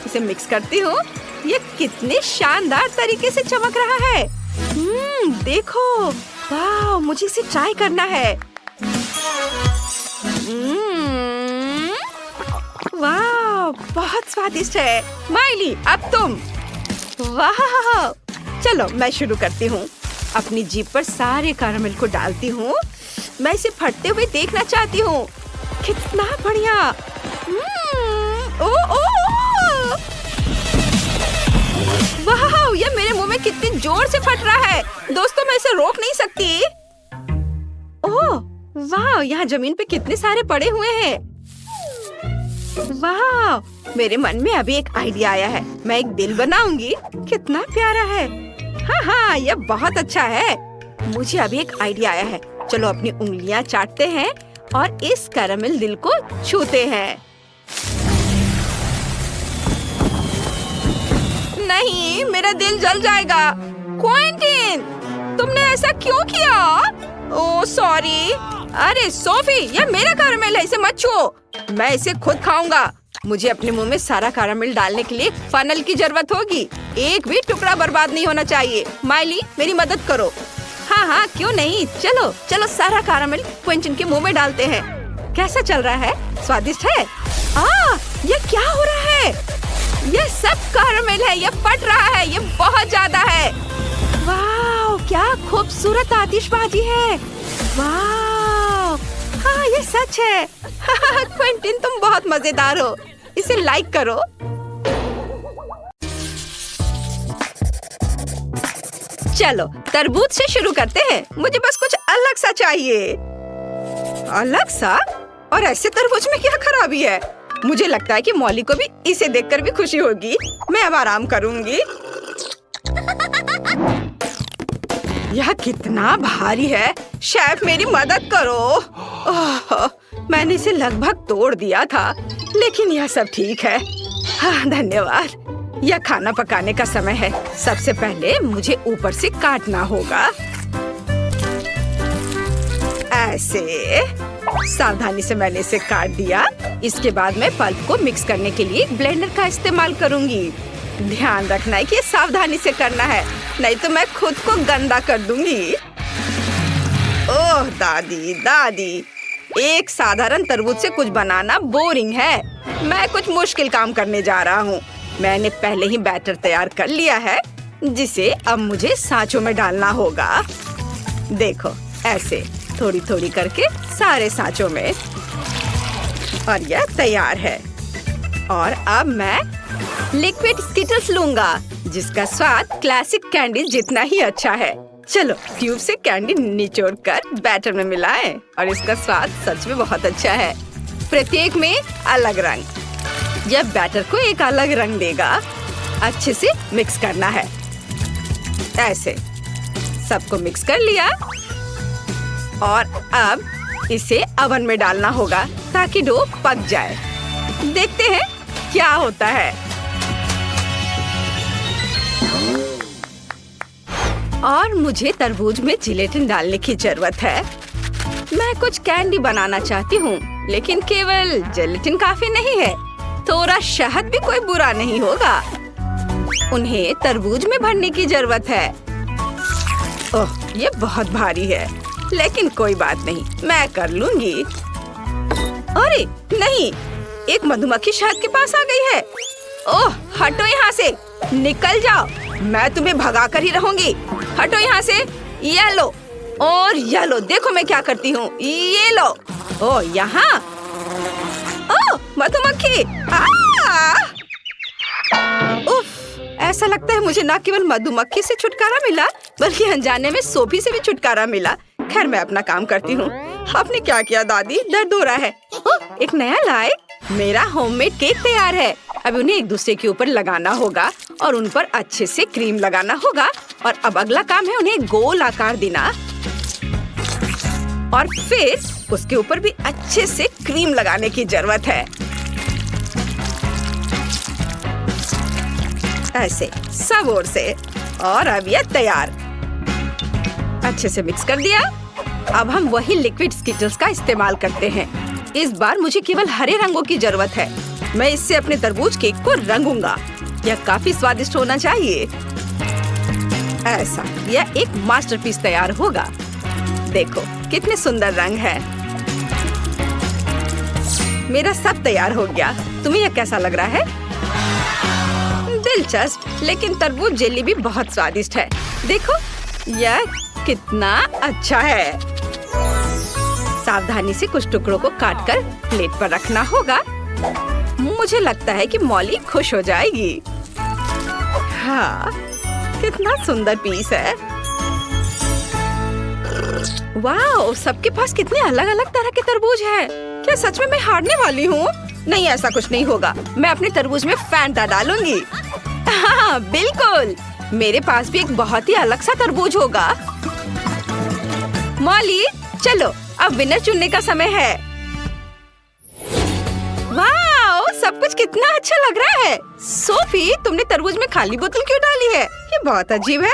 S1: इसे मिक्स करती हूँ। ये कितने शानदार तरीके से चमक रहा है। देखो, वाह, मुझे इसे ट्राई करना है। वाह, बहुत स्वादिष्ट है। माइली, अब तुम। वाह, चलो मैं शुरू करती हूँ। अपनी जीभ पर सारे कैरामेल को डालती हूँ। मैं इसे फटते हुए देखना चाहती हूँ। कितना बढ़िया। वाह, ये मेरे मुंह में कितनी जोर से फट रहा है। दोस्तों, मैं इसे रोक नहीं सकती। ओह, वाह, यहाँ जमीन पे कितने सारे पड़े हुए हैं। वाह, मेरे मन में अभी एक आइडिया आया है। मैं एक दिल बनाऊंगी। कितना प्यारा है। हाँ, यह बहुत अच्छा है। मुझे अभी एक आइडिया आया है। चलो अपनी उंगलियां चाटते हैं और इस कैरामेल दिल को छूते हैं। नहीं, मेरा दिल जल जाएगा। क्विंटिन, तुमने ऐसा क्यों किया? Oh sorry. अरे सोफी, यह मेरा कैरामेल है, इसे मत छुओ। मैं इसे खुद खाऊंगा। मुझे अपने मुंह में सारा कैरामेल डालने के लिए फनल की जरूरत होगी। एक भी टुकड़ा बर्बाद नहीं होना चाहिए। माइली, मेरी मदद करो। हाँ, क्यों नहीं। चलो चलो, सारा कैरामेल क्विंटिन के मुंह में डालते हैं। कैसा चल रहा है? स्वादिष्ट है? यह क्या हो रहा है? यह सब कैरामेल है। यह फट रहा है। यह बहुत ज्यादा है। वाह, क्या खूबसूरत आतिशबाजी है। वाह, हाँ, यह सच है। क्विंटिन, तुम बहुत मजेदार हो। इसे लाइक करो। चलो तरबूज से शुरू करते हैं। मुझे बस कुछ अलग सा चाहिए। अलग सा? और ऐसे तरबूज में क्या खराबी है? मुझे लगता है कि मॉली को भी इसे देखकर भी खुशी होगी। मैं अब आराम करूंगी। यह कितना भारी है। शेफ मेरी मदद करो। ओह, मैंने इसे लगभग तोड़ दिया था, लेकिन यह सब ठीक है। हाँ, धन्यवाद। यह खाना पकाने का समय है। सबसे पहले मुझे ऊपर से काटना होगा। ऐसे सावधानी से मैंने इसे काट दिया। इसके बाद मैं पल्प को मिक्स करने के लिए ब्लेंडर का इस्तेमाल करूंगी। ध्यान रखना है कि ये सावधानी से करना है, नहीं तो मैं खुद को गंदा कर दूंगी। ओह दादी दादी, एक साधारण तरबूज से कुछ बनाना बोरिंग है। मैं कुछ मुश्किल काम करने जा रहा हूँ। मैंने पहले ही बैटर तैयार कर लिया है, जिसे अब मुझे सांचों में डालना होगा। देखो, ऐसे थोड़ी थोड़ी करके सारे सांचों में। और यह तैयार है। और अब मैं लिक्विड स्किटल्स लूंगा, जिसका स्वाद क्लासिक कैंडी जितना ही अच्छा है। चलो ट्यूब से कैंडी निचोड़ कर बैटर में मिलाएं, और इसका स्वाद सच में बहुत अच्छा है। प्रत्येक में अलग रंग। यह बैटर को एक अलग रंग देगा। अच्छे से मिक्स करना है। ऐसे सबको मिक्स कर लिया, और अब इसे ओवन में डालना होगा ताकि डो पक जाए। देखते हैं क्या होता है। और मुझे तरबूज में जिलेटिन डालने की जरूरत है। मैं कुछ कैंडी बनाना चाहती हूँ, लेकिन केवल जिलेटिन काफी नहीं है। थोड़ा शहद भी कोई बुरा नहीं होगा। उन्हें तरबूज में भरने की जरूरत है। ओह, ये बहुत भारी है, लेकिन कोई बात नहीं, मैं कर लूंगी। अरे नहीं, एक मधुमक्खी शहद के पास आ गई है। ओह, हटो यहाँ से, निकल जाओ। मैं तुम्हें भगा कर ही रहूंगी। हटो यहाँ से। ये लो, और ये लो, देखो मैं क्या करती हूँ। ये लो। ओह, यहाँ। ओह, मधुमक्खी। उफ, ऐसा लगता है मुझे न केवल मधुमक्खी से छुटकारा मिला, बल्कि अनजाने में सोफी से भी छुटकारा मिला। खैर, मैं अपना काम करती हूँ। आपने क्या किया दादी? दर्द हो रहा है। ओह, एक नया लाए। मेरा होममेड केक तैयार है। अब उन्हें एक दूसरे के ऊपर लगाना होगा और उन पर अच्छे से क्रीम लगाना होगा। और अब अगला काम है उन्हें गोल आकार देना, और फिर उसके ऊपर भी अच्छे से क्रीम लगाने की जरूरत है। ऐसे सब ओर से। और अब यह तैयार। अच्छे से मिक्स कर दिया। अब हम वही लिक्विड स्किटल्स का इस्तेमाल करते हैं। इस बार मुझे केवल हरे रंगों की जरूरत है। मैं इससे अपने तरबूज केक को रंगूंगा। यह काफी स्वादिष्ट होना चाहिए। ऐसा, यह एक मास्टरपीस तैयार होगा। देखो कितने सुंदर रंग है। मेरा सब तैयार हो गया। तुम्हें यह कैसा लग रहा है? दिलचस्प, लेकिन तरबूज जेली भी बहुत स्वादिष्ट है। देखो यह कितना अच्छा है। सावधानी से कुछ टुकड़ों को काटकर प्लेट पर रखना होगा। मुझे लगता है कि मॉली खुश हो जाएगी। हाँ, कितना सुंदर पीस है। वाह, सबके पास कितने अलग अलग तरह के तरबूज हैं। क्या सच में मैं हारने वाली हूँ? नहीं, ऐसा कुछ नहीं होगा। मैं अपने तरबूज में फैंटा डालूंगी। हाँ, बिल्कुल। मेरे पास भी एक बहुत ही अलग सा तरबूज होगा। मॉली, चलो अब विनर चुनने का समय है। वाह, सब कुछ कितना अच्छा लग रहा है। सोफी, तुमने तरबूज में खाली बोतल क्यों डाली है? ये बहुत अजीब है।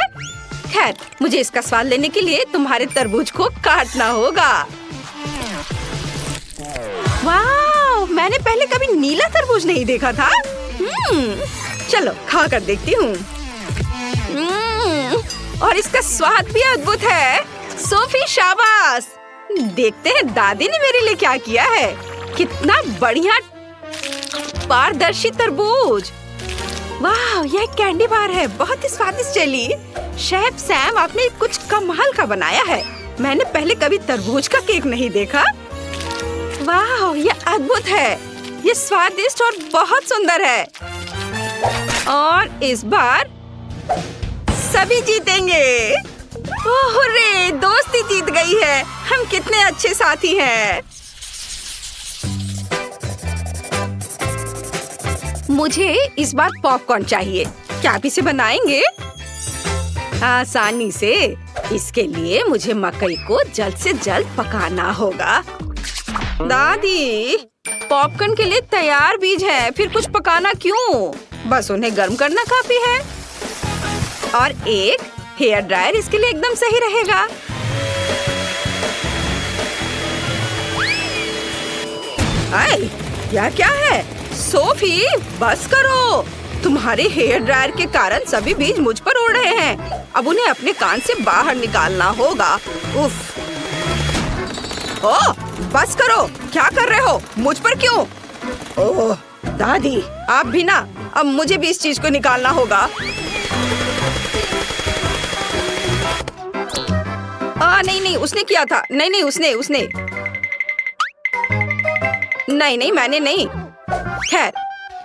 S1: खैर, मुझे इसका स्वाद लेने के लिए तुम्हारे तरबूज को काटना होगा। वाह, मैंने पहले कभी नीला तरबूज नहीं देखा था। चलो खा कर देखती हूँ। और इसका स्वाद भी अद्भुत है। सोफी, शाबाश। देखते हैं दादी ने मेरे लिए क्या किया है। कितना बढ़िया पारदर्शी तरबूज। वाह, यह कैंडी बार है, बहुत ही स्वादिष्ट जेली। शेफ सैम, आपने कुछ कमाल का बनाया है। मैंने पहले कभी तरबूज का केक नहीं देखा। वाह, यह अद्भुत है। यह स्वादिष्ट और बहुत सुंदर है। और इस बार सभी जीतेंगे। ओह रे, दोस्ती जीत गई है। हम कितने अच्छे साथी हैं। मुझे इस बार पॉपकॉर्न चाहिए। क्या आप इसे बनाएंगे? आसानी से। इसके लिए मुझे मकई को जल्द से जल्द पकाना होगा। दादी, पॉपकॉर्न के लिए तैयार बीज हैं, फिर कुछ पकाना क्यों? बस उन्हें गर्म करना काफी है। और एक हेयर ड्रायर इसके लिए एकदम सही रहेगा। आए, यह क्या है? सोफी, बस करो। तुम्हारे हेयर ड्रायर के कारण सभी बीज मुझ पर उड़ रहे हैं। अब उन्हें अपने कान से बाहर निकालना होगा। उफ। ओह, बस करो। क्या कर रहे हो? मुझ पर क्यों? ओह, दादी, आप भी ना। अब मुझे भी इस चीज को निकालना होगा। नहीं, उसने किया था। नहीं, उसने। नहीं, मैंने नहीं। खैर,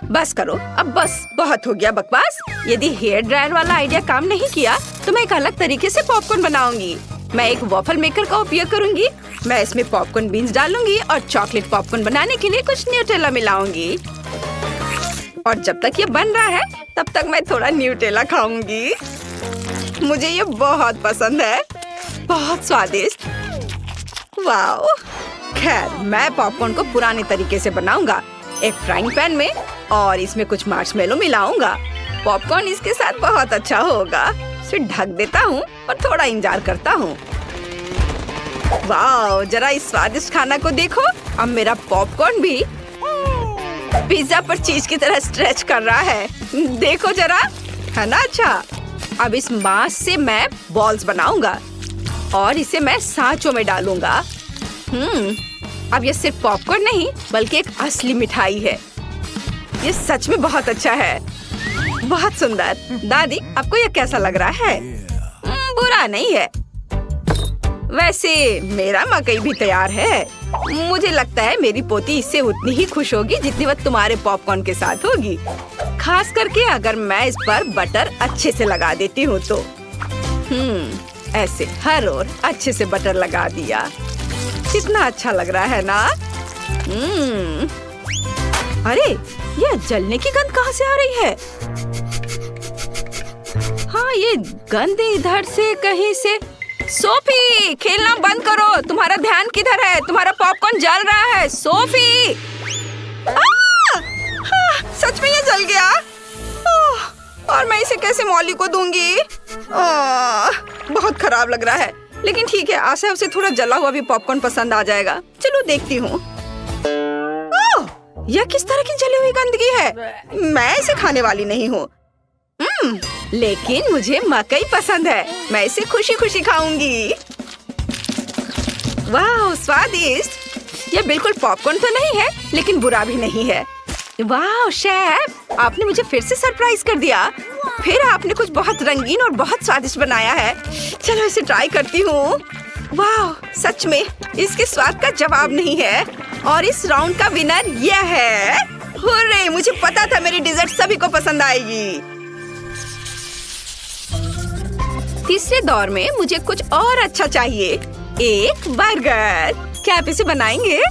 S1: बस करो। अब बस बहुत हो गया बकवास। यदि हेयर ड्रायर वाला आइडिया काम नहीं किया तो मैं एक अलग तरीके से पॉपकॉर्न बनाऊंगी। मैं एक वॉफल मेकर का उपयोग करूंगी। मैं इसमें पॉपकॉर्न बीन्स डालूंगी और चॉकलेट पॉपकॉर्न बनाने के लिए कुछ न्यूटेला मिलाऊंगी। और जब तक ये बन रहा है तब तक मैं थोड़ा न्यूटेला खाऊंगी। मुझे ये बहुत पसंद है। बहुत स्वादिष्ट। वाओ। खैर, मैं पॉपकॉर्न को पुराने तरीके से बनाऊंगा। एक फ्राइंग पैन में और इसमें कुछ मार्शमेलो मिलाऊंगा। पॉपकॉर्न इसके साथ बहुत अच्छा होगा। इसे ढक देता हूँ और थोड़ा इंतजार करता हूँ। वाओ, जरा इस स्वादिष्ट खाना को देखो। अब मेरा पॉपकॉर्न भी पिज्जा पर चीज की तरह स्ट्रेच कर रहा है। देखो जरा, है ना अच्छा? अब इस मांस से मैं बॉल्स बनाऊंगा और इसे मैं सांचों में डालूंगा। अब ये सिर्फ पॉपकॉर्न नहीं बल्कि एक असली मिठाई है। ये सच में बहुत अच्छा है। बहुत सुंदर। दादी, आपको ये कैसा लग रहा है? बुरा नहीं है। वैसे मेरा मकई भी तैयार है। मुझे लगता है मेरी पोती इससे उतनी ही खुश होगी जितनी वह तुम्हारे पॉपकॉर्न के साथ होगी। खास करके अगर मैं इस पर बटर अच्छे से लगा देती हूँ तो। ऐसे हर ओर अच्छे से बटर लगा दिया। कितना अच्छा लग रहा है ना? अरे, ये जलने की गंध कहाँ से आ रही है? हाँ, ये गंध इधर से कहीं से। सोफी, खेलना बंद करो। तुम्हारा ध्यान किधर है? तुम्हारा पॉपकॉर्न जल रहा है। सोफी। सच में ये जल गया। और मैं इसे कैसे मौली को दूंगी? बहुत खराब लग रहा है। लेकिन ठीक है, आशा है उसे थोड़ा जला हुआ भी पॉपकॉर्न पसंद आ जाएगा। चलो देखती हूँ। यह किस तरह की जली हुई गंदगी है? मैं इसे खाने वाली नहीं हूँ। लेकिन मुझे मकई पसंद है। मैं इसे खुशी खुशी खाऊंगी। वाह, स्वादिष्ट। यह बिल्कुल पॉपकॉर्न तो नहीं है लेकिन बुरा भी नहीं है। वाह शेफ, आपने मुझे फिर से सरप्राइज कर दिया। फिर आपने कुछ बहुत रंगीन और बहुत स्वादिष्ट बनाया है। चलो इसे ट्राई करती हूँ। वाह, सच में इसके स्वाद का जवाब नहीं है। और इस राउंड का विनर यह है। हुर्रे, मुझे पता था मेरी डिजर्ट सभी को पसंद आएगी। तीसरे दौर में मुझे कुछ और अच्छा चाहिए। एक बर्गर। क्या आप इसे बनाएंगे?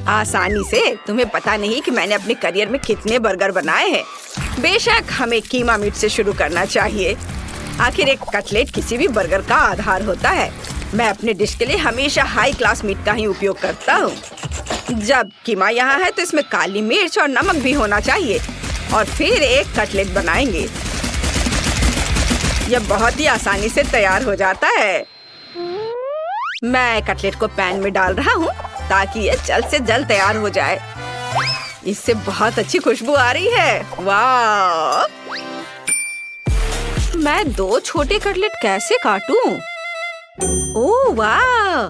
S1: आसानी से। तुम्हें पता नहीं कि मैंने अपने करियर में कितने बर्गर बनाए हैं। बेशक हमें कीमा मीट से शुरू करना चाहिए। आखिर एक कटलेट किसी भी बर्गर का आधार होता है। मैं अपने डिश के लिए हमेशा हाई क्लास मीट का ही उपयोग करता हूँ। जब कीमा यहाँ है तो इसमें काली मिर्च और नमक भी होना चाहिए। और फिर एक कटलेट बनाएंगे। यह बहुत ही आसानी से तैयार हो जाता है। मैं कटलेट को पैन में डाल रहा हूँ ताकि ये जल्द से जल्द तैयार हो जाए। इससे बहुत अच्छी खुशबू आ रही है। वाह! मैं 2 छोटे कटलेट कैसे काटूं? ओह वाह!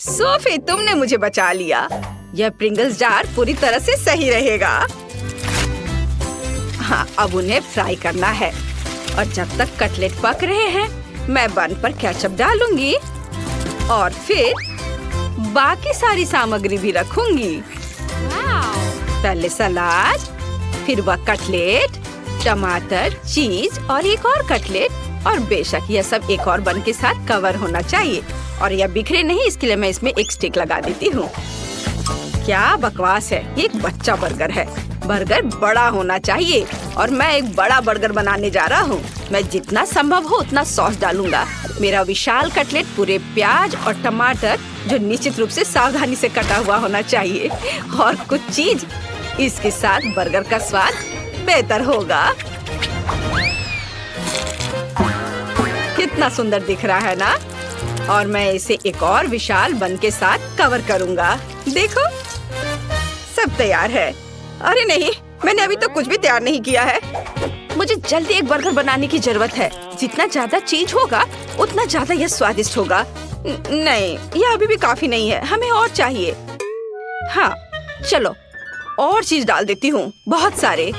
S1: सोफी, तुमने मुझे बचा लिया। यह प्रिंगल्स जार पूरी तरह से सही रहेगा। हाँ, अब उन्हें फ्राई करना है। और जब तक कटलेट पक रहे हैं मैं बन पर केचप डालूंगी और फिर बाकी सारी सामग्री भी रखूंगी। पहले सलाद, फिर वह कटलेट, टमाटर, चीज और एक और कटलेट और बेशक यह सब एक और बन के साथ कवर होना चाहिए और यह बिखरे नहीं, इसके लिए मैं इसमें एक स्टिक लगा देती हूँ। क्या बकवास है, ये एक बच्चा बर्गर है। बर्गर बड़ा होना चाहिए और मैं एक बड़ा बर्गर बनाने जा रहा हूँ। मैं जितना संभव हो उतना सॉस डालूंगा। मेरा विशाल कटलेट पूरे प्याज और टमाटर, जो निश्चित रूप से सावधानी से कटा हुआ होना चाहिए, और कुछ चीज, इसके साथ बर्गर का स्वाद बेहतर होगा। कितना सुंदर दिख रहा है ना? और मैं इसे एक और विशाल बन के साथ कवर करूंगा। देखो, सब तैयार है। अरे नहीं, मैंने अभी तक कुछ भी तैयार नहीं किया है। मुझे जल्दी एक बर्गर बनाने की जरूरत है। जितना ज्यादा चीज होगा उतना ज्यादा यह स्वादिष्ट होगा। नहीं, यह अभी भी काफी नहीं है, हमें और चाहिए। हाँ, चलो और चीज डाल देती हूँ, बहुत सारे।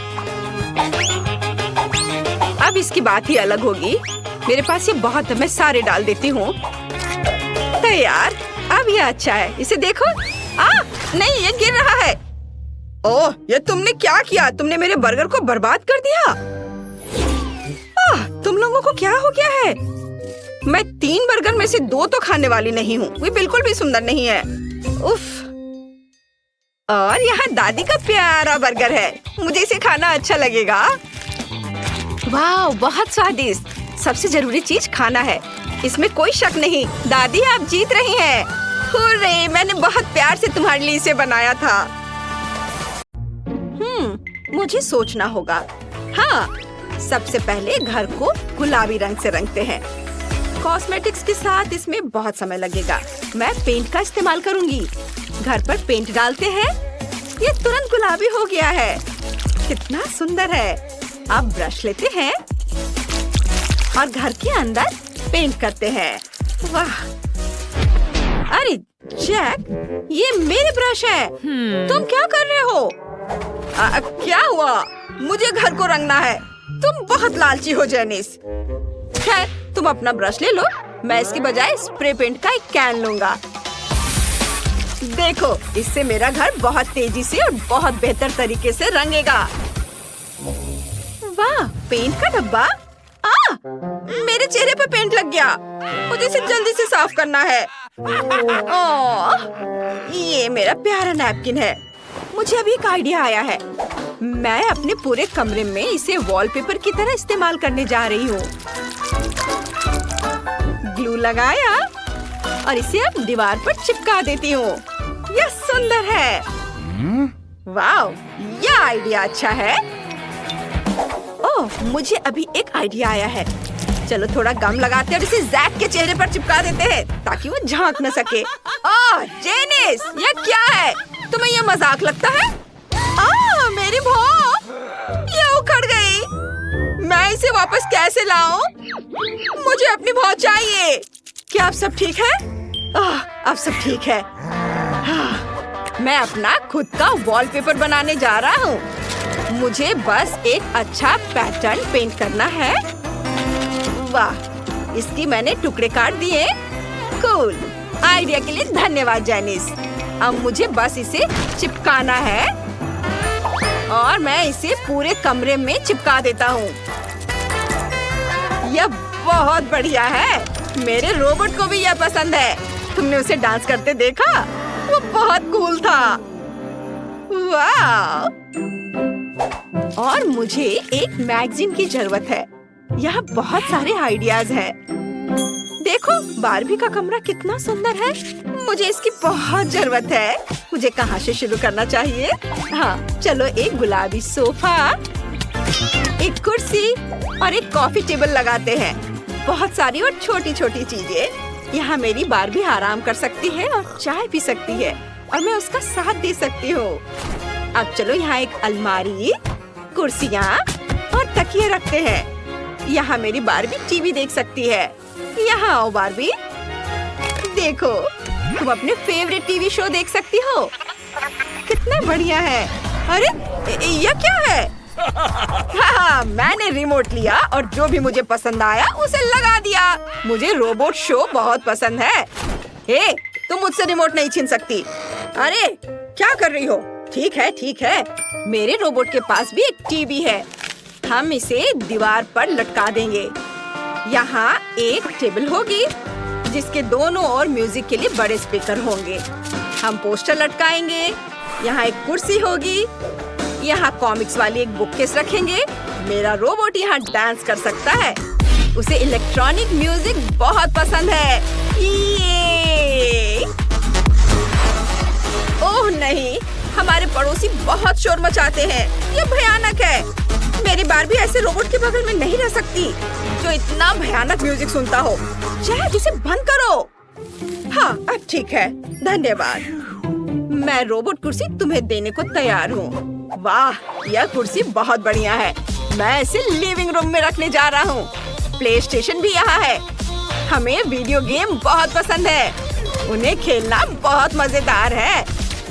S1: अब इसकी बात ही अलग होगी। मेरे पास ये बहुत है, मैं सारे डाल देती हूँ। तैयार, अब ये अच्छा है, इसे देखो। नहीं, ये गिर रहा है। ओह, ये तुमने क्या किया? तुमने मेरे बर्गर को बर्बाद कर दिया। तुम लोगों को क्या हो गया है? मैं 3 बर्गर में से 2 तो खाने वाली नहीं हूँ। वे बिल्कुल भी सुंदर नहीं है। उफ। और यहाँ दादी का प्यारा बर्गर है, मुझे इसे खाना अच्छा लगेगा। वाह, बहुत स्वादिष्ट। सबसे जरूरी चीज खाना है, इसमें कोई शक नहीं। दादी, आप जीत रही हैं। हुर्रे, मैंने बहुत प्यार से तुम्हारे लिए इसे बनाया था। मुझे सोचना होगा। हाँ, सबसे पहले घर को गुलाबी रंग से रंगते हैं। कॉस्मेटिक्स के साथ इसमें बहुत समय लगेगा। मैं पेंट का इस्तेमाल करूंगी। घर पर पेंट डालते हैं। ये तुरंत गुलाबी हो गया है। कितना सुंदर है। अब ब्रश लेते हैं और घर के अंदर पेंट करते हैं। वाह! अरे जैक, ये मेरे ब्रश है। तुम क्या कर रहे हो? क्या हुआ? मुझे घर को रंगना है। तुम बहुत लालची हो जेनिस। खैर, तुम अपना ब्रश ले लो, मैं इसके बजाय स्प्रे पेंट का एक कैन लूंगा। देखो, इससे मेरा घर बहुत तेजी से और बहुत बेहतर तरीके से रंगेगा। वाह, पेंट का डब्बा। मेरे चेहरे पे पेंट लग गया। मुझे इसे जल्दी से साफ करना है। ये मेरा प्यारा नैपकिन है। मुझे अभी एक आइडिया आया है। मैं अपने पूरे कमरे में इसे वॉलपेपर की तरह इस्तेमाल करने जा रही हूँ। ग्लू लगाया और इसे अब दीवार पर चिपका देती हूँ। यह सुंदर है। वाह, यह आइडिया अच्छा है। ओह, मुझे अभी एक आइडिया आया है। चलो थोड़ा गम लगाते हैं और इसे जैक के चेहरे पर चिपका देते हैं ताकि वो झांक न सके। ओह जेनिस, ये क्या है? तुम्हें ये मजाक लगता है? मेरी भौं, ये उखड़ गई। मैं इसे वापस कैसे लाऊं? मुझे अपनी भौं चाहिए। क्या आप सब ठीक है? अब सब ठीक है। मैं अपना खुद का वॉलपेपर बनाने जा रहा हूँ। मुझे बस एक अच्छा पैटर्न पेंट करना है। वाह, इसकी मैंने टुकड़े काट दिए। कूल, आइडिया के लिए धन्यवाद जेनिस। अब मुझे बस इसे चिपकाना है और मैं इसे पूरे कमरे में चिपका देता हूँ। यह बहुत बढ़िया है। मेरे रोबोट को भी यह पसंद है। तुमने उसे डांस करते देखा? वो बहुत कूल था। वाह! और मुझे एक मैगजीन की जरूरत है। यहाँ बहुत सारे आइडियाज हैं। देखो, बारबी का कमरा कितना सुंदर है। मुझे इसकी बहुत जरूरत है। मुझे कहाँ से शुरू करना चाहिए? हाँ, चलो एक गुलाबी सोफा, एक कुर्सी और एक कॉफी टेबल लगाते हैं। बहुत सारी और छोटी छोटी चीजें। यहाँ मेरी बारबी आराम कर सकती है और चाय पी सकती है और मैं उसका साथ दे सकती हूँ। अब चलो यहाँ एक अलमारी, कुर्सियाँ और तकिए रखते हैं। यहाँ मेरी बारबी टीवी देख सकती है। यहाँ आओ बारबी, देखो, तुम अपने फेवरेट टीवी शो देख सकती हो। कितना बढ़िया है। अरे यह क्या है? हाँ, मैंने रिमोट लिया और जो भी मुझे पसंद आया उसे लगा दिया। मुझे रोबोट शो बहुत पसंद है। हे, तुम मुझसे रिमोट नहीं छीन सकती। अरे क्या कर रही हो? ठीक है ठीक है, मेरे रोबोट के पास भी एक टीवी है। हम इसे दीवार पर लटका देंगे। यहाँ एक टेबल होगी जिसके दोनों ओर म्यूजिक के लिए बड़े स्पीकर होंगे। हम पोस्टर लटकाएंगे। यहाँ एक कुर्सी होगी। यहाँ कॉमिक्स वाली एक बुक केस रखेंगे। मेरा रोबोट यहाँ डांस कर सकता है। उसे इलेक्ट्रॉनिक म्यूजिक बहुत पसंद है। ये! ओह नहीं, हमारे पड़ोसी बहुत शोर मचाते हैं। ये भयानक है। मेरी बार्बी ऐसे रोबोट के बगल में नहीं रह सकती जो इतना भयानक म्यूजिक सुनता हो। जैक, इसे बंद करो। हाँ, अब ठीक है, धन्यवाद। मैं रोबोट कुर्सी तुम्हें देने को तैयार हूँ। वाह, यह कुर्सी बहुत बढ़िया है। मैं इसे लिविंग रूम में रखने जा रहा हूँ। प्ले स्टेशन भी यहाँ है। हमें वीडियो गेम बहुत पसंद है। उन्हें खेलना बहुत मजेदार है।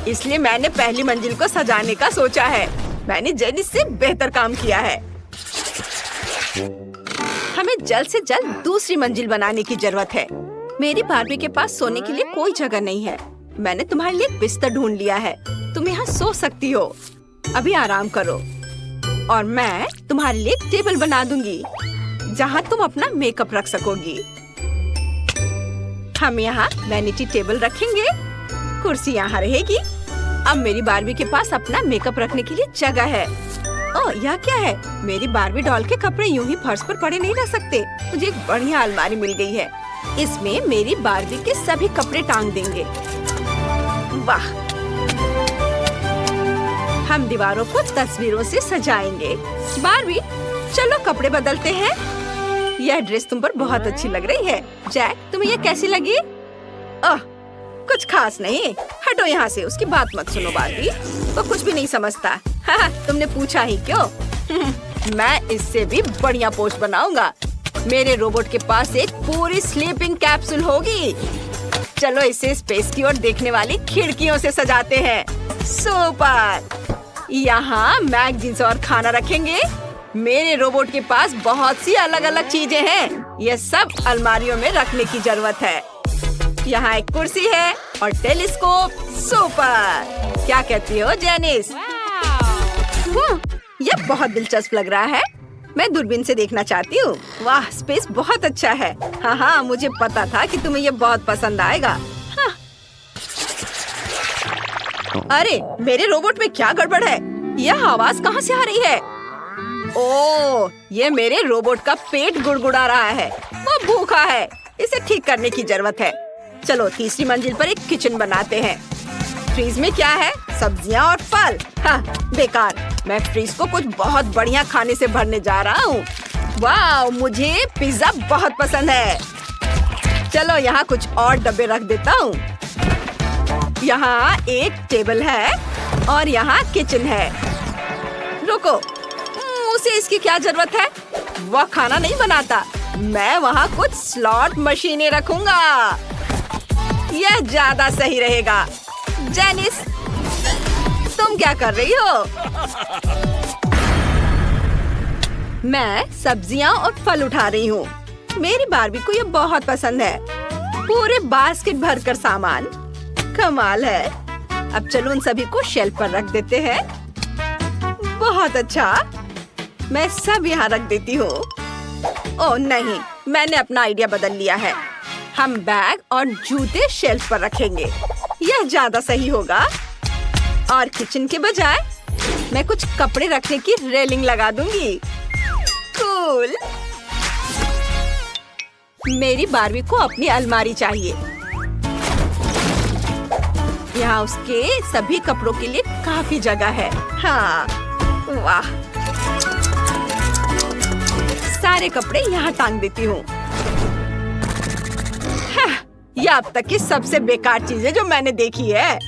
S1: इसलिए मैंने पहली मंजिल को सजाने का सोचा है। मैंने जेनिस से बेहतर काम किया है। हमें जल्द से जल्द दूसरी मंजिल बनाने की जरूरत है। मेरी बार्बी के पास सोने के लिए कोई जगह नहीं है। मैंने तुम्हारे लिए बिस्तर ढूंढ लिया है। तुम यहाँ सो सकती हो। अभी आराम करो। और मैं तुम्हारे लिए टेबल बना दूंगी जहाँ तुम अपना मेकअप रख सकोगी। हम यहाँ वैनिटी टेबल रखेंगे। कुर्सी यहाँ रहेगी। अब मेरी बार्बी के पास अपना मेकअप रखने के लिए जगह है। ओह, यह क्या है? मेरी बार्बी डॉल के कपड़े यूं ही फर्श पर पड़े नहीं रह सकते। मुझे एक बढ़िया अलमारी मिल गई है। इसमें मेरी बार्बी के सभी कपड़े टांग देंगे। वाह! हम दीवारों को तस्वीरों से सजाएंगे। बार्बी, चलो कपड़े बदलते हैं। यह ड्रेस तुम पर बहुत अच्छी लग रही है। जैक, तुम्हें यह कैसी लगी? ओह, कुछ खास नहीं। हटो यहाँ से। उसकी बात मत सुनो बार्बी, वो कुछ भी नहीं समझता। हाँ, तुमने पूछा ही क्यों? मैं इससे भी बढ़िया पोस्ट बनाऊंगा। मेरे रोबोट के पास एक पूरी स्लीपिंग कैप्सूल होगी। चलो इसे स्पेस की ओर देखने वाली खिड़कियों से सजाते हैं। सुपर! यहाँ मैगजीन्स और खाना रखेंगे। मेरे रोबोट के पास बहुत सी अलग अलग चीजें हैं। ये सब अलमारियों में रखने की जरूरत है। यहाँ एक कुर्सी है और टेलीस्कोप। सुपर! क्या कहती हो जेनिस? यह बहुत दिलचस्प लग रहा है। मैं दूरबीन से देखना चाहती हूँ। वाह, स्पेस बहुत अच्छा है। हाँ हाँ, मुझे पता था कि तुम्हें यह बहुत पसंद आएगा। हाँ। अरे, मेरे रोबोट में क्या गड़बड़ है? यह आवाज कहाँ से आ रही है? ओह, ये मेरे रोबोट का पेट गुड़गुड़ा रहा है। वो भूखा है। इसे ठीक करने की जरूरत है। चलो तीसरी मंजिल पर एक किचन बनाते हैं। फ्रीज में क्या है? सब्जियां और फल। हाँ, बेकार। मैं फ्रीज को कुछ बहुत बढ़िया खाने से भरने जा रहा हूँ। वाह, मुझे पिज्जा बहुत पसंद है। चलो यहाँ कुछ और डब्बे रख देता हूँ। यहाँ एक टेबल है और यहाँ किचन है। रुको, उसे इसकी क्या जरूरत है? वह खाना नहीं बनाता। मैं वहाँ कुछ स्लॉट मशीनें रखूंगा। यह ज्यादा सही रहेगा। जेनिस, तुम क्या कर रही हो? मैं सब्जियां और फल उठा रही हूँ। मेरी बार्बी को ये बहुत पसंद है। पूरे बास्केट भरकर सामान। कमाल है। अब चलो उन सभी को शेल्फ पर रख देते हैं। बहुत अच्छा। मैं सब यहाँ रख देती हूँ। ओह नहीं, मैंने अपना आइडिया बदल लिया है। हम बैग और जूते शेल्फ पर रखेंगे। यह ज्यादा सही होगा। और किचन के बजाय मैं कुछ कपड़े रखने की रेलिंग लगा दूंगी। कूल! मेरी बार्बी को अपनी अलमारी चाहिए। यहाँ उसके सभी कपड़ों के लिए काफी जगह है। हाँ, वाह! सारे कपड़े यहाँ टांग देती हूँ। यह अब तक की सबसे बेकार चीज है जो मैंने देखी है।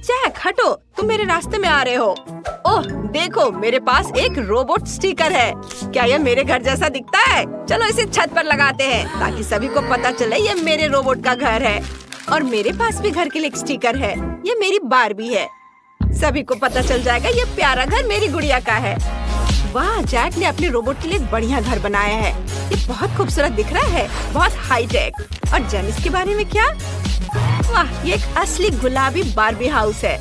S1: जैक, हटो, तुम मेरे रास्ते में आ रहे हो। ओह, देखो, मेरे पास एक रोबोट स्टिकर है। क्या यह मेरे घर जैसा दिखता है? चलो इसे छत पर लगाते हैं ताकि सभी को पता चले ये मेरे रोबोट का घर है। और मेरे पास भी घर के लिए एक स्टिकर है। ये मेरी बार्बी है। सभी को पता चल जाएगा ये प्यारा घर मेरी गुड़िया का है। वाह, जैक ने अपने रोबोट के लिए एक बढ़िया घर बनाया है। ये बहुत खूबसूरत दिख रहा है, बहुत हाईटेक। और जेनिस के बारे में क्या? वाह, ये एक असली गुलाबी बार्बी हाउस है।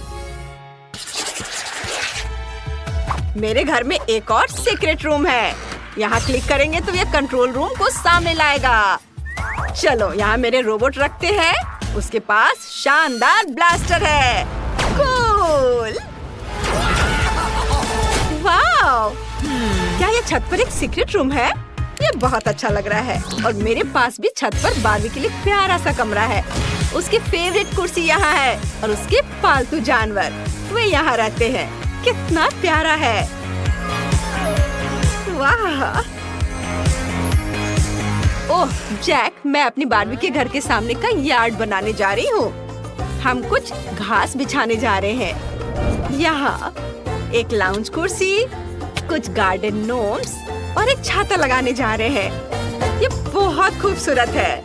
S1: मेरे घर में एक और सीक्रेट रूम है। यहाँ क्लिक करेंगे तो ये कंट्रोल रूम को सामने लाएगा। चलो यहाँ मेरे रोबोट रखते हैं। उसके पास शानदार ब्लास्टर है। कूल! वाओ! क्या ये छत पर एक सीक्रेट रूम है? ये बहुत अच्छा लग रहा है। और मेरे पास भी छत पर बार्बी के लिए प्यारा सा कमरा है। उसकी फेवरेट कुर्सी यहाँ है और उसके पालतू जानवर वे यहाँ रहते हैं। कितना प्यारा है। वाह! ओह जैक, मैं अपनी बार्बी के घर के सामने का यार्ड बनाने जा रही हूँ। हम कुछ घास बिछाने जा रहे हैं। यहाँ एक लाउंज कुर्सी, कुछ गार्डन नोम्स और एक छाता लगाने जा रहे हैं। ये बहुत खूबसूरत है।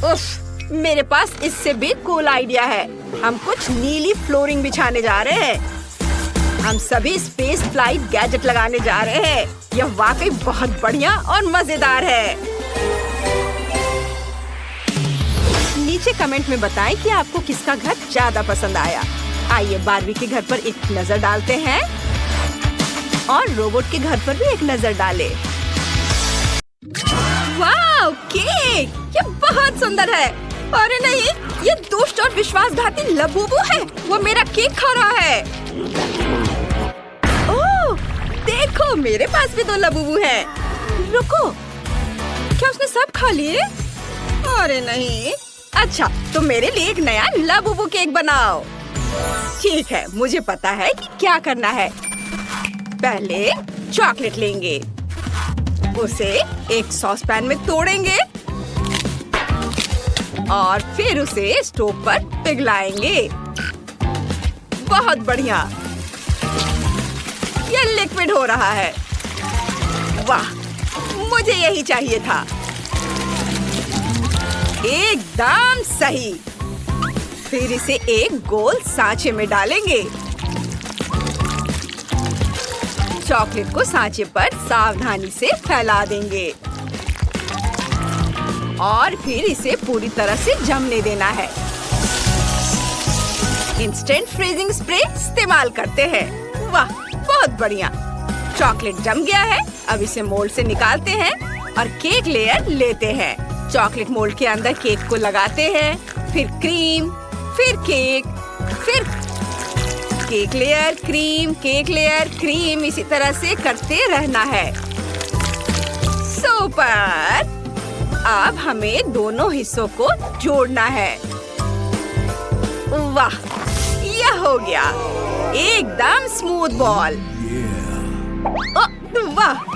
S1: उफ, मेरे पास इससे भी कूल आइडिया है। हम कुछ नीली फ्लोरिंग बिछाने जा रहे हैं। हम सभी स्पेस फ्लाइट गैजेट लगाने जा रहे हैं। यह वाकई बहुत बढ़िया और मजेदार है। नीचे कमेंट में बताएं कि आपको किसका घर ज्यादा पसंद आया। आइए बार्बी के घर पर एक नजर डालते हैं और रोबोट के घर पर भी एक नजर डालें। वाह, केक! ये बहुत सुंदर है। अरे नहीं, ये दुष्ट और विश्वासघाती लबूबू है। वो मेरा केक खा रहा है। ओह, देखो मेरे पास भी 2 लबूबू हैं। रुको, क्या उसने सब खा लिए? अरे नहीं। अच्छा, तो मेरे लिए एक नया लबूबू केक बनाओ। ठीक है, मुझे पता है कि क्या करना है। पहले चॉकलेट लेंगे, उसे एक सॉस पैन में तोड़ेंगे और फिर उसे स्टोव पर पिघलाएंगे। बहुत बढ़िया, ये लिक्विड हो रहा है। वाह, मुझे यही चाहिए था। एकदम सही। फिर इसे एक गोल सांचे में डालेंगे। चॉकलेट को सांचे पर सावधानी से फैला देंगे और फिर इसे पूरी तरह से जमने देना है। इंस्टेंट फ्रीजिंग स्प्रे इस्तेमाल करते हैं। वाह, बहुत बढ़िया। चॉकलेट जम गया है। अब इसे मोल्ड से निकालते हैं और केक लेयर लेते हैं। चॉकलेट मोल्ड के अंदर केक को लगाते हैं, फिर क्रीम, फिर केक, फिर cake layer, cream, cake layer, cream, इसी तरह से करते रहना है। सुपर! अब हमें दोनों हिस्सों को जोड़ना है। वाह, यह हो गया एकदम स्मूथ बॉल। वाह!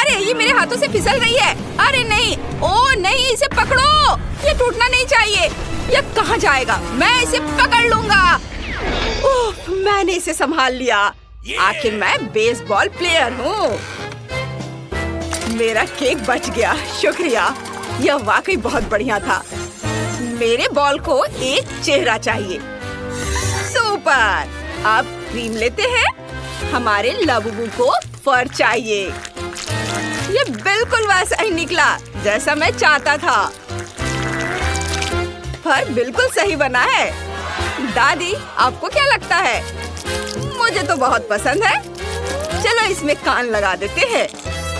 S1: अरे ये मेरे हाथों से फिसल रही है। अरे नहीं, ओ नहीं, इसे पकड़ो। ये टूटना नहीं चाहिए। ये कहाँ जाएगा? मैं इसे पकड़ लूंगा। ओह, मैंने इसे संभाल लिया। आखिर मैं बेसबॉल प्लेयर हूँ। मेरा केक बच गया। शुक्रिया, यह वाकई बहुत बढ़िया था। मेरे बॉल को एक चेहरा चाहिए। सुपर! अब क्रीम लेते हैं। हमारे लबूबू को फर चाहिए। ये बिल्कुल वैसा ही निकला जैसा मैं चाहता था। फर बिल्कुल सही बना है। दादी, आपको क्या लगता है? मुझे तो बहुत पसंद है। चलो इसमें कान लगा देते हैं।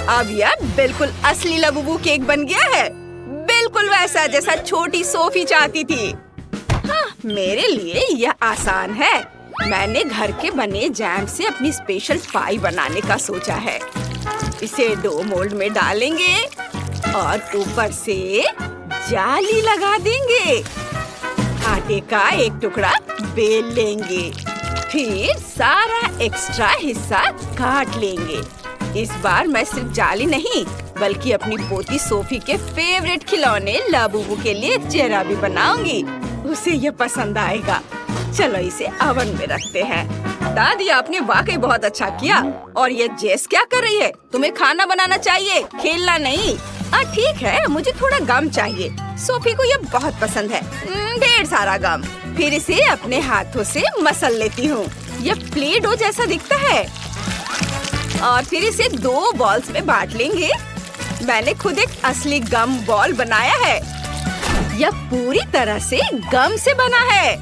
S1: अब यह बिल्कुल असली लबूबू केक बन गया है। बिल्कुल वैसा जैसा छोटी सोफी चाहती थी। हाँ, मेरे लिए यह आसान है। मैंने घर के बने जैम से अपनी स्पेशल पाई बनाने का सोचा है। इसे डो मोल्ड में डालेंगे और ऊपर से जाली लगा देंगे। आटे का एक टुकड़ा बेल लेंगे, फिर सारा एक्स्ट्रा हिस्सा काट लेंगे। इस बार मैं सिर्फ जाली नहीं बल्कि अपनी पोती सोफी के फेवरेट खिलौने लाबूबू के लिए चेहरा भी बनाऊंगी। उसे ये पसंद आएगा। चलो इसे ओवन में रखते हैं। दादी, आपने वाकई बहुत अच्छा किया। और ये जेस क्या कर रही है? तुम्हें खाना बनाना चाहिए, खेलना नहीं। ठीक है, मुझे थोड़ा गम चाहिए। सोफी को ये बहुत पसंद है। ढेर सारा गम। फिर इसे अपने हाथों से मसल लेती हूँ। ये प्ले डो जैसा दिखता है। और फिर इसे 2 बॉल्स में बांट लेंगे। मैंने खुद एक असली गम बॉल बनाया है। यह पूरी तरह से गम से बना है।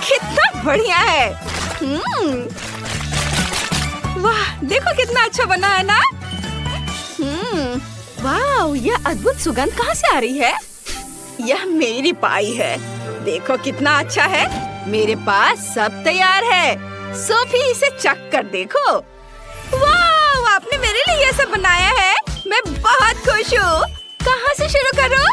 S1: कितना बढ़िया है। वाह, देखो कितना अच्छा बना है ना? वाह, यह अद्भुत सुगंध कहाँ से आ रही है? यह मेरी पाई है। देखो कितना अच्छा है। मेरे पास सब तैयार है। सोफी, इसे चख कर देखो। वाह, आपने मेरे लिए यह सब बनाया है। मैं बहुत खुश हूँ। कहाँ से शुरू करूँ?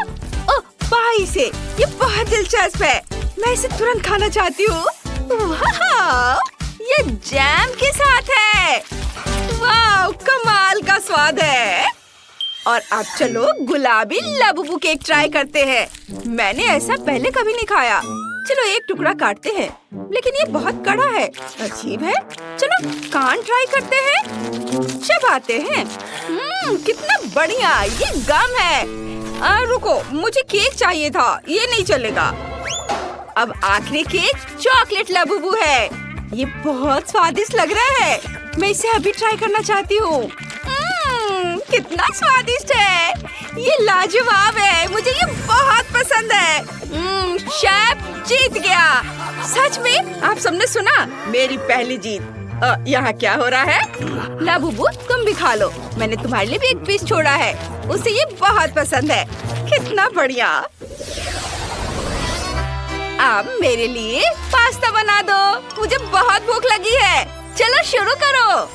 S1: ओह, पाई से। ये बहुत दिलचस्प है। मैं इसे तुरंत खाना चाहती हूँ। वाह, ये जैम के साथ है। वाह, कमाल का स्वाद है। और अब चलो गुलाबी लाबूबू केक ट्राई करते हैं। मैंने ऐसा पहले कभी नहीं खाया। चलो एक टुकड़ा काटते हैं, लेकिन ये बहुत कड़ा है। अजीब है। चलो कान ट्राई करते हैं। चबाते हैं। कितना बढ़िया। ये गम है। रुको, मुझे केक चाहिए था। ये नहीं चलेगा। अब आखिरी केक चॉकलेट लाबूबू है। ये बहुत स्वादिष्ट लग रहा है। मैं इसे अभी ट्राई करना चाहती हूँ। कितना स्वादिष्ट है। ये लाजवाब है। मुझे ये बहुत पसंद है। शेफ जीत गया। सच में? आप सबने सुना? मेरी पहली जीत। यहाँ क्या हो रहा है? लाबूबू, तुम भी खा लो। मैंने तुम्हारे लिए भी एक पीस छोड़ा है। उसे ये बहुत पसंद है। कितना बढ़िया। अब मेरे लिए पास्ता बना दो। मुझे बहुत भूख लगी है। चलो शुरू करो।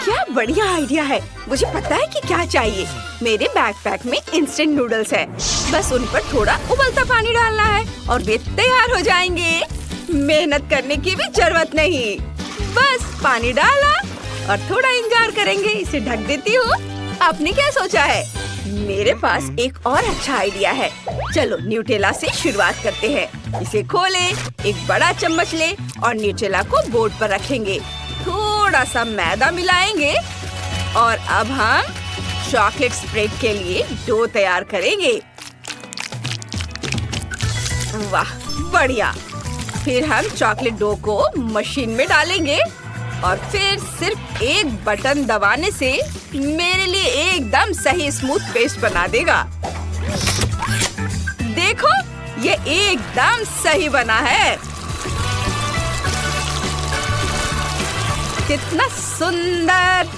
S1: क्या बढ़िया आइडिया है। मुझे पता है कि क्या चाहिए। मेरे बैकपैक में इंस्टेंट नूडल्स है। बस उन पर थोड़ा उबलता पानी डालना है और वे तैयार हो जाएंगे। मेहनत करने की भी जरूरत नहीं। बस पानी डाला और थोड़ा इंतजार करेंगे। इसे ढक देती हूँ। आपने क्या सोचा है? मेरे पास एक और अच्छा आइडिया है। चलो न्यूटेला से शुरुआत करते हैं। इसे खोले, एक बड़ा चम्मच ले और न्यूटेला को बोर्ड पर रखेंगे। थोड़ा सा मैदा मिलाएंगे और अब हम चॉकलेट स्प्रेड के लिए डो तैयार करेंगे। वाह, बढ़िया। फिर हम चॉकलेट डो को मशीन में डालेंगे और फिर सिर्फ एक बटन दबाने से मेरे लिए एकदम सही स्मूथ पेस्ट बना देगा। देखो, ये एकदम सही बना है। कितना सुंदर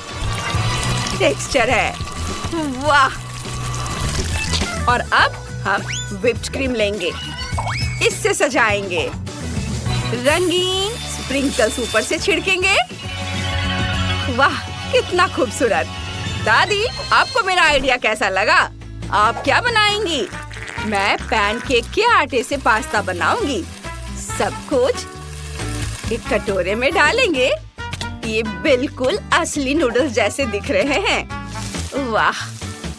S1: टेक्सचर है। वाह। और अब हम व्हिप्ड क्रीम लेंगे। इससे सजाएंगे। रंगीन स्प्रिंकल्स ऊपर से छिड़केंगे। वाह, कितना खूबसूरत। दादी, आपको मेरा आइडिया कैसा लगा? आप क्या बनाएंगी? मैं पैनकेक के आटे से पास्ता बनाऊंगी। सब कुछ एक कटोरे में डालेंगे। ये बिल्कुल असली नूडल्स जैसे दिख रहे हैं। वाह।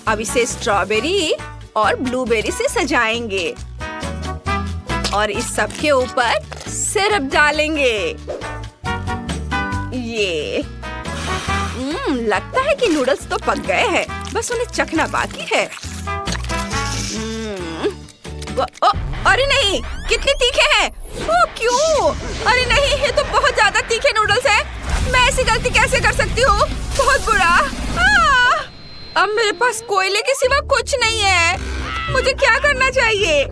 S1: अब इसे स्ट्रॉबेरी और ब्लूबेरी से सजाएंगे और इस सब के ऊपर सिरप डालेंगे। ये लगता है कि नूडल्स तो पक गए हैं। बस उन्हें चखना बाकी है। अरे नहीं, कितने तीखे हैं। क्यों? अरे नहीं, ये तो बहुत ज्यादा तीखे नूडल्स हैं। मैं ऐसी गलती कैसे कर सकती हूँ? बहुत बुरा। अब मेरे पास कोयले के सिवा कुछ नहीं है। मुझे क्या करना चाहिए?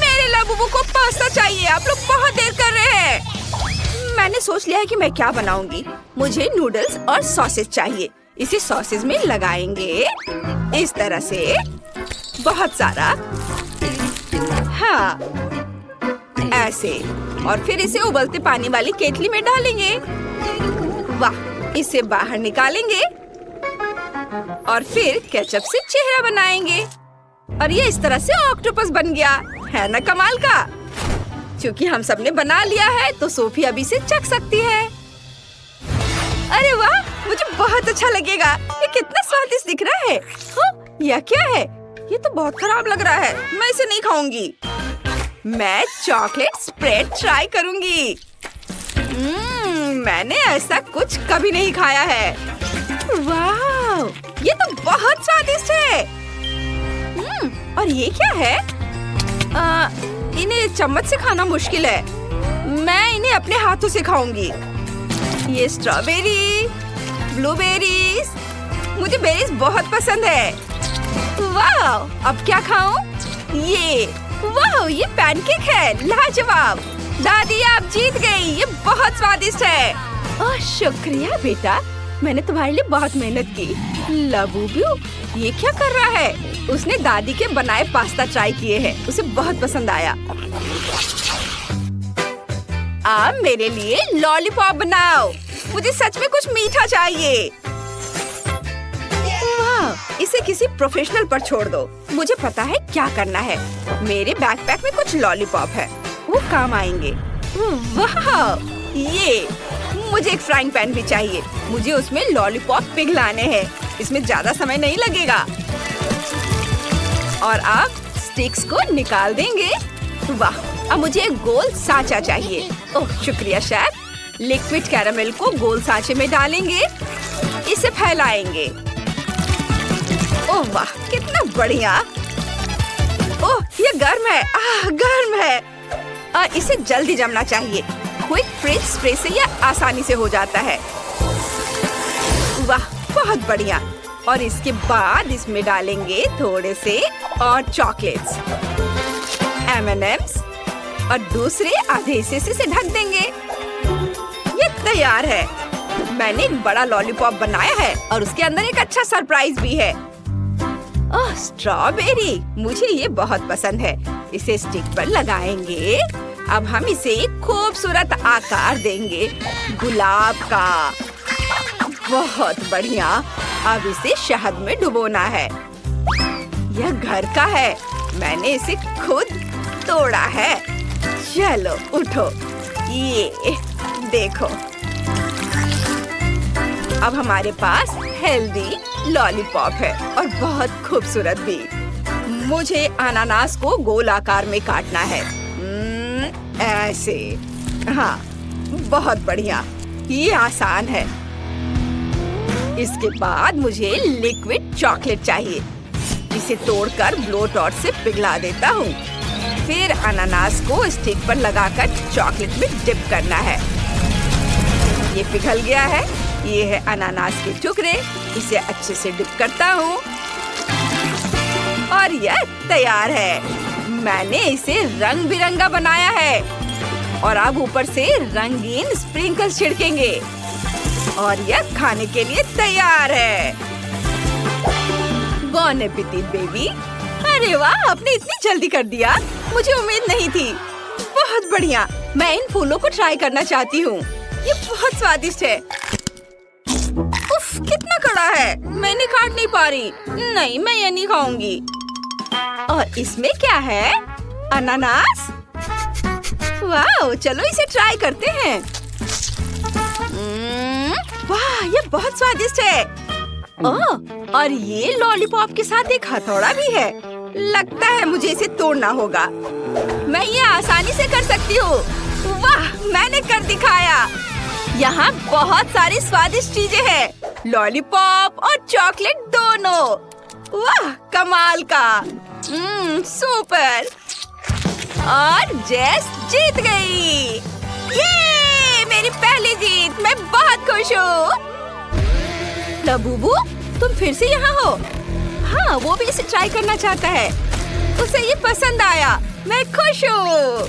S1: मेरे लाबूबू को पास्ता चाहिए। आप लोग बहुत देर कर रहे हैं। मैंने सोच लिया है कि मैं क्या बनाऊंगी। मुझे नूडल्स और सॉसेज चाहिए। इसे सॉसेज में लगाएंगे इस तरह से, बहुत सारा। हाँ, ऐसे। और फिर इसे उबलते पानी वाली केतली में डालेंगे। वाह, इसे बाहर निकालेंगे और फिर केचप से चेहरा बनाएंगे और ये इस तरह से ऑक्टोपस बन गया है ना। कमाल का। क्योंकि हम सबने बना लिया है तो सोफी अभी से चख सकती है। अरे वाह, मुझे बहुत अच्छा लगेगा। ये कितना स्वादिष्ट दिख रहा है। यह क्या है? ये तो बहुत खराब लग रहा है। मैं इसे नहीं खाऊंगी। मैं चॉकलेट स्प्रेड ट्राई करूंगी। मैंने ऐसा कुछ कभी नहीं खाया है। वाह, ये तो बहुत स्वादिष्ट है। और ये क्या है? इन्हें चम्मच से खाना मुश्किल है। मैं इन्हें अपने हाथों से खाऊंगी। ये स्ट्रॉबेरी, ब्लूबेरीज, मुझे बेरीज बहुत पसंद है। वाह, अब क्या खाऊं? ये वाह, ये पैनकेक है। लाजवाब। दादी, आप जीत गई। ये बहुत स्वादिष्ट है। ओह, शुक्रिया बेटा। मैंने तुम्हारे लिए बहुत मेहनत की। लबूबू, ये क्या कर रहा है? उसने दादी के बनाए पास्ता ट्राई किए हैं, उसे बहुत पसंद आया। अब मेरे लिए लॉलीपॉप बनाओ। मुझे सच में कुछ मीठा चाहिए। वाह, इसे किसी प्रोफेशनल पर छोड़ दो। मुझे पता है क्या करना है। मेरे बैकपैक में कुछ लॉलीपॉप है, वो काम आएंगे। वाह, ये मुझे एक फ्राइंग पैन भी चाहिए। मुझे उसमें लॉलीपॉप पिघलाने हैं। इसमें ज्यादा समय नहीं लगेगा। और अब स्टिक्स को निकाल देंगे। वाह, अब मुझे एक गोल सांचा चाहिए। ओह शुक्रिया शेफ। लिक्विड कैरामेल को गोल सांचे में डालेंगे। इसे फैलाएंगे। ओह वाह, कितना बढ़िया। ओह, ये गर्म है। गर्म है। इसे जल्दी जमना चाहिए। क्विक फ्रिज स्प्रे से यह आसानी से हो जाता है। वाह, बहुत बढ़िया। और इसके बाद इसमें डालेंगे थोड़े से और चॉकलेट्स, M&Ms और दूसरे आधे हिस्से से ढक देंगे। ये तैयार है। मैंने एक बड़ा लॉलीपॉप बनाया है और उसके अंदर एक अच्छा सरप्राइज भी है। ओह स्ट्रॉबेरी, मुझे ये बहुत पसंद है। इसे स्टिक पर लगाएंगे। अब हम इसे एक खूबसूरत आकार देंगे, गुलाब का। बहुत बढ़िया। अब इसे शहद में डुबोना है। यह घर का है, मैंने इसे खुद तोड़ा है। चलो उठो, ये देखो। अब हमारे पास हेल्दी लॉलीपॉप है और बहुत खूबसूरत भी। मुझे अनानास को गोल आकार में काटना है। ऐसे। हाँ, बहुत बढ़िया। ये आसान है। इसके बाद मुझे लिक्विड चॉकलेट चाहिए। इसे तोड़कर ब्लो टॉर्च से पिघला देता हूँ। फिर अनानास को स्टिक पर लगाकर चॉकलेट में डिप करना है। ये पिघल गया है। ये है अनानास के टुकड़े। इसे अच्छे से डिप करता हूँ और यह तैयार है। मैंने इसे रंग बिरंगा बनाया है और अब ऊपर से रंगीन स्प्रिंकल्स छिड़केंगे और यह खाने के लिए तैयार है। बॉन एपेटिट बेबी। अरे वाह, आपने इतनी जल्दी कर दिया। मुझे उम्मीद नहीं थी। बहुत बढ़िया। मैं इन फूलों को ट्राई करना चाहती हूँ। ये बहुत स्वादिष्ट है। उफ, कितना कड़ा है। मैं इन्हें काट नहीं पा रही। नहीं, मैं ये नहीं खाऊंगी। और इसमें क्या है? अनानास। वाह, चलो इसे ट्राई करते हैं। वाह, ये बहुत स्वादिष्ट है। ओह, और ये लॉलीपॉप के साथ एक हथौड़ा भी है। लगता है मुझे इसे तोड़ना होगा। मैं ये आसानी से कर सकती हूँ। वाह, मैंने कर दिखाया। यहाँ बहुत सारी स्वादिष्ट चीजें हैं, लॉलीपॉप और चॉकलेट दोनों। वाह, कमाल का। सुपर। और जेस जीत गई। ये मेरी पहली जीत। मैं बहुत खुश हूँ। लबूबू, तुम फिर से यहाँ हो? हाँ, वो भी इसे ट्राई करना चाहता है। उसे ये पसंद आया। मैं खुश हूँ।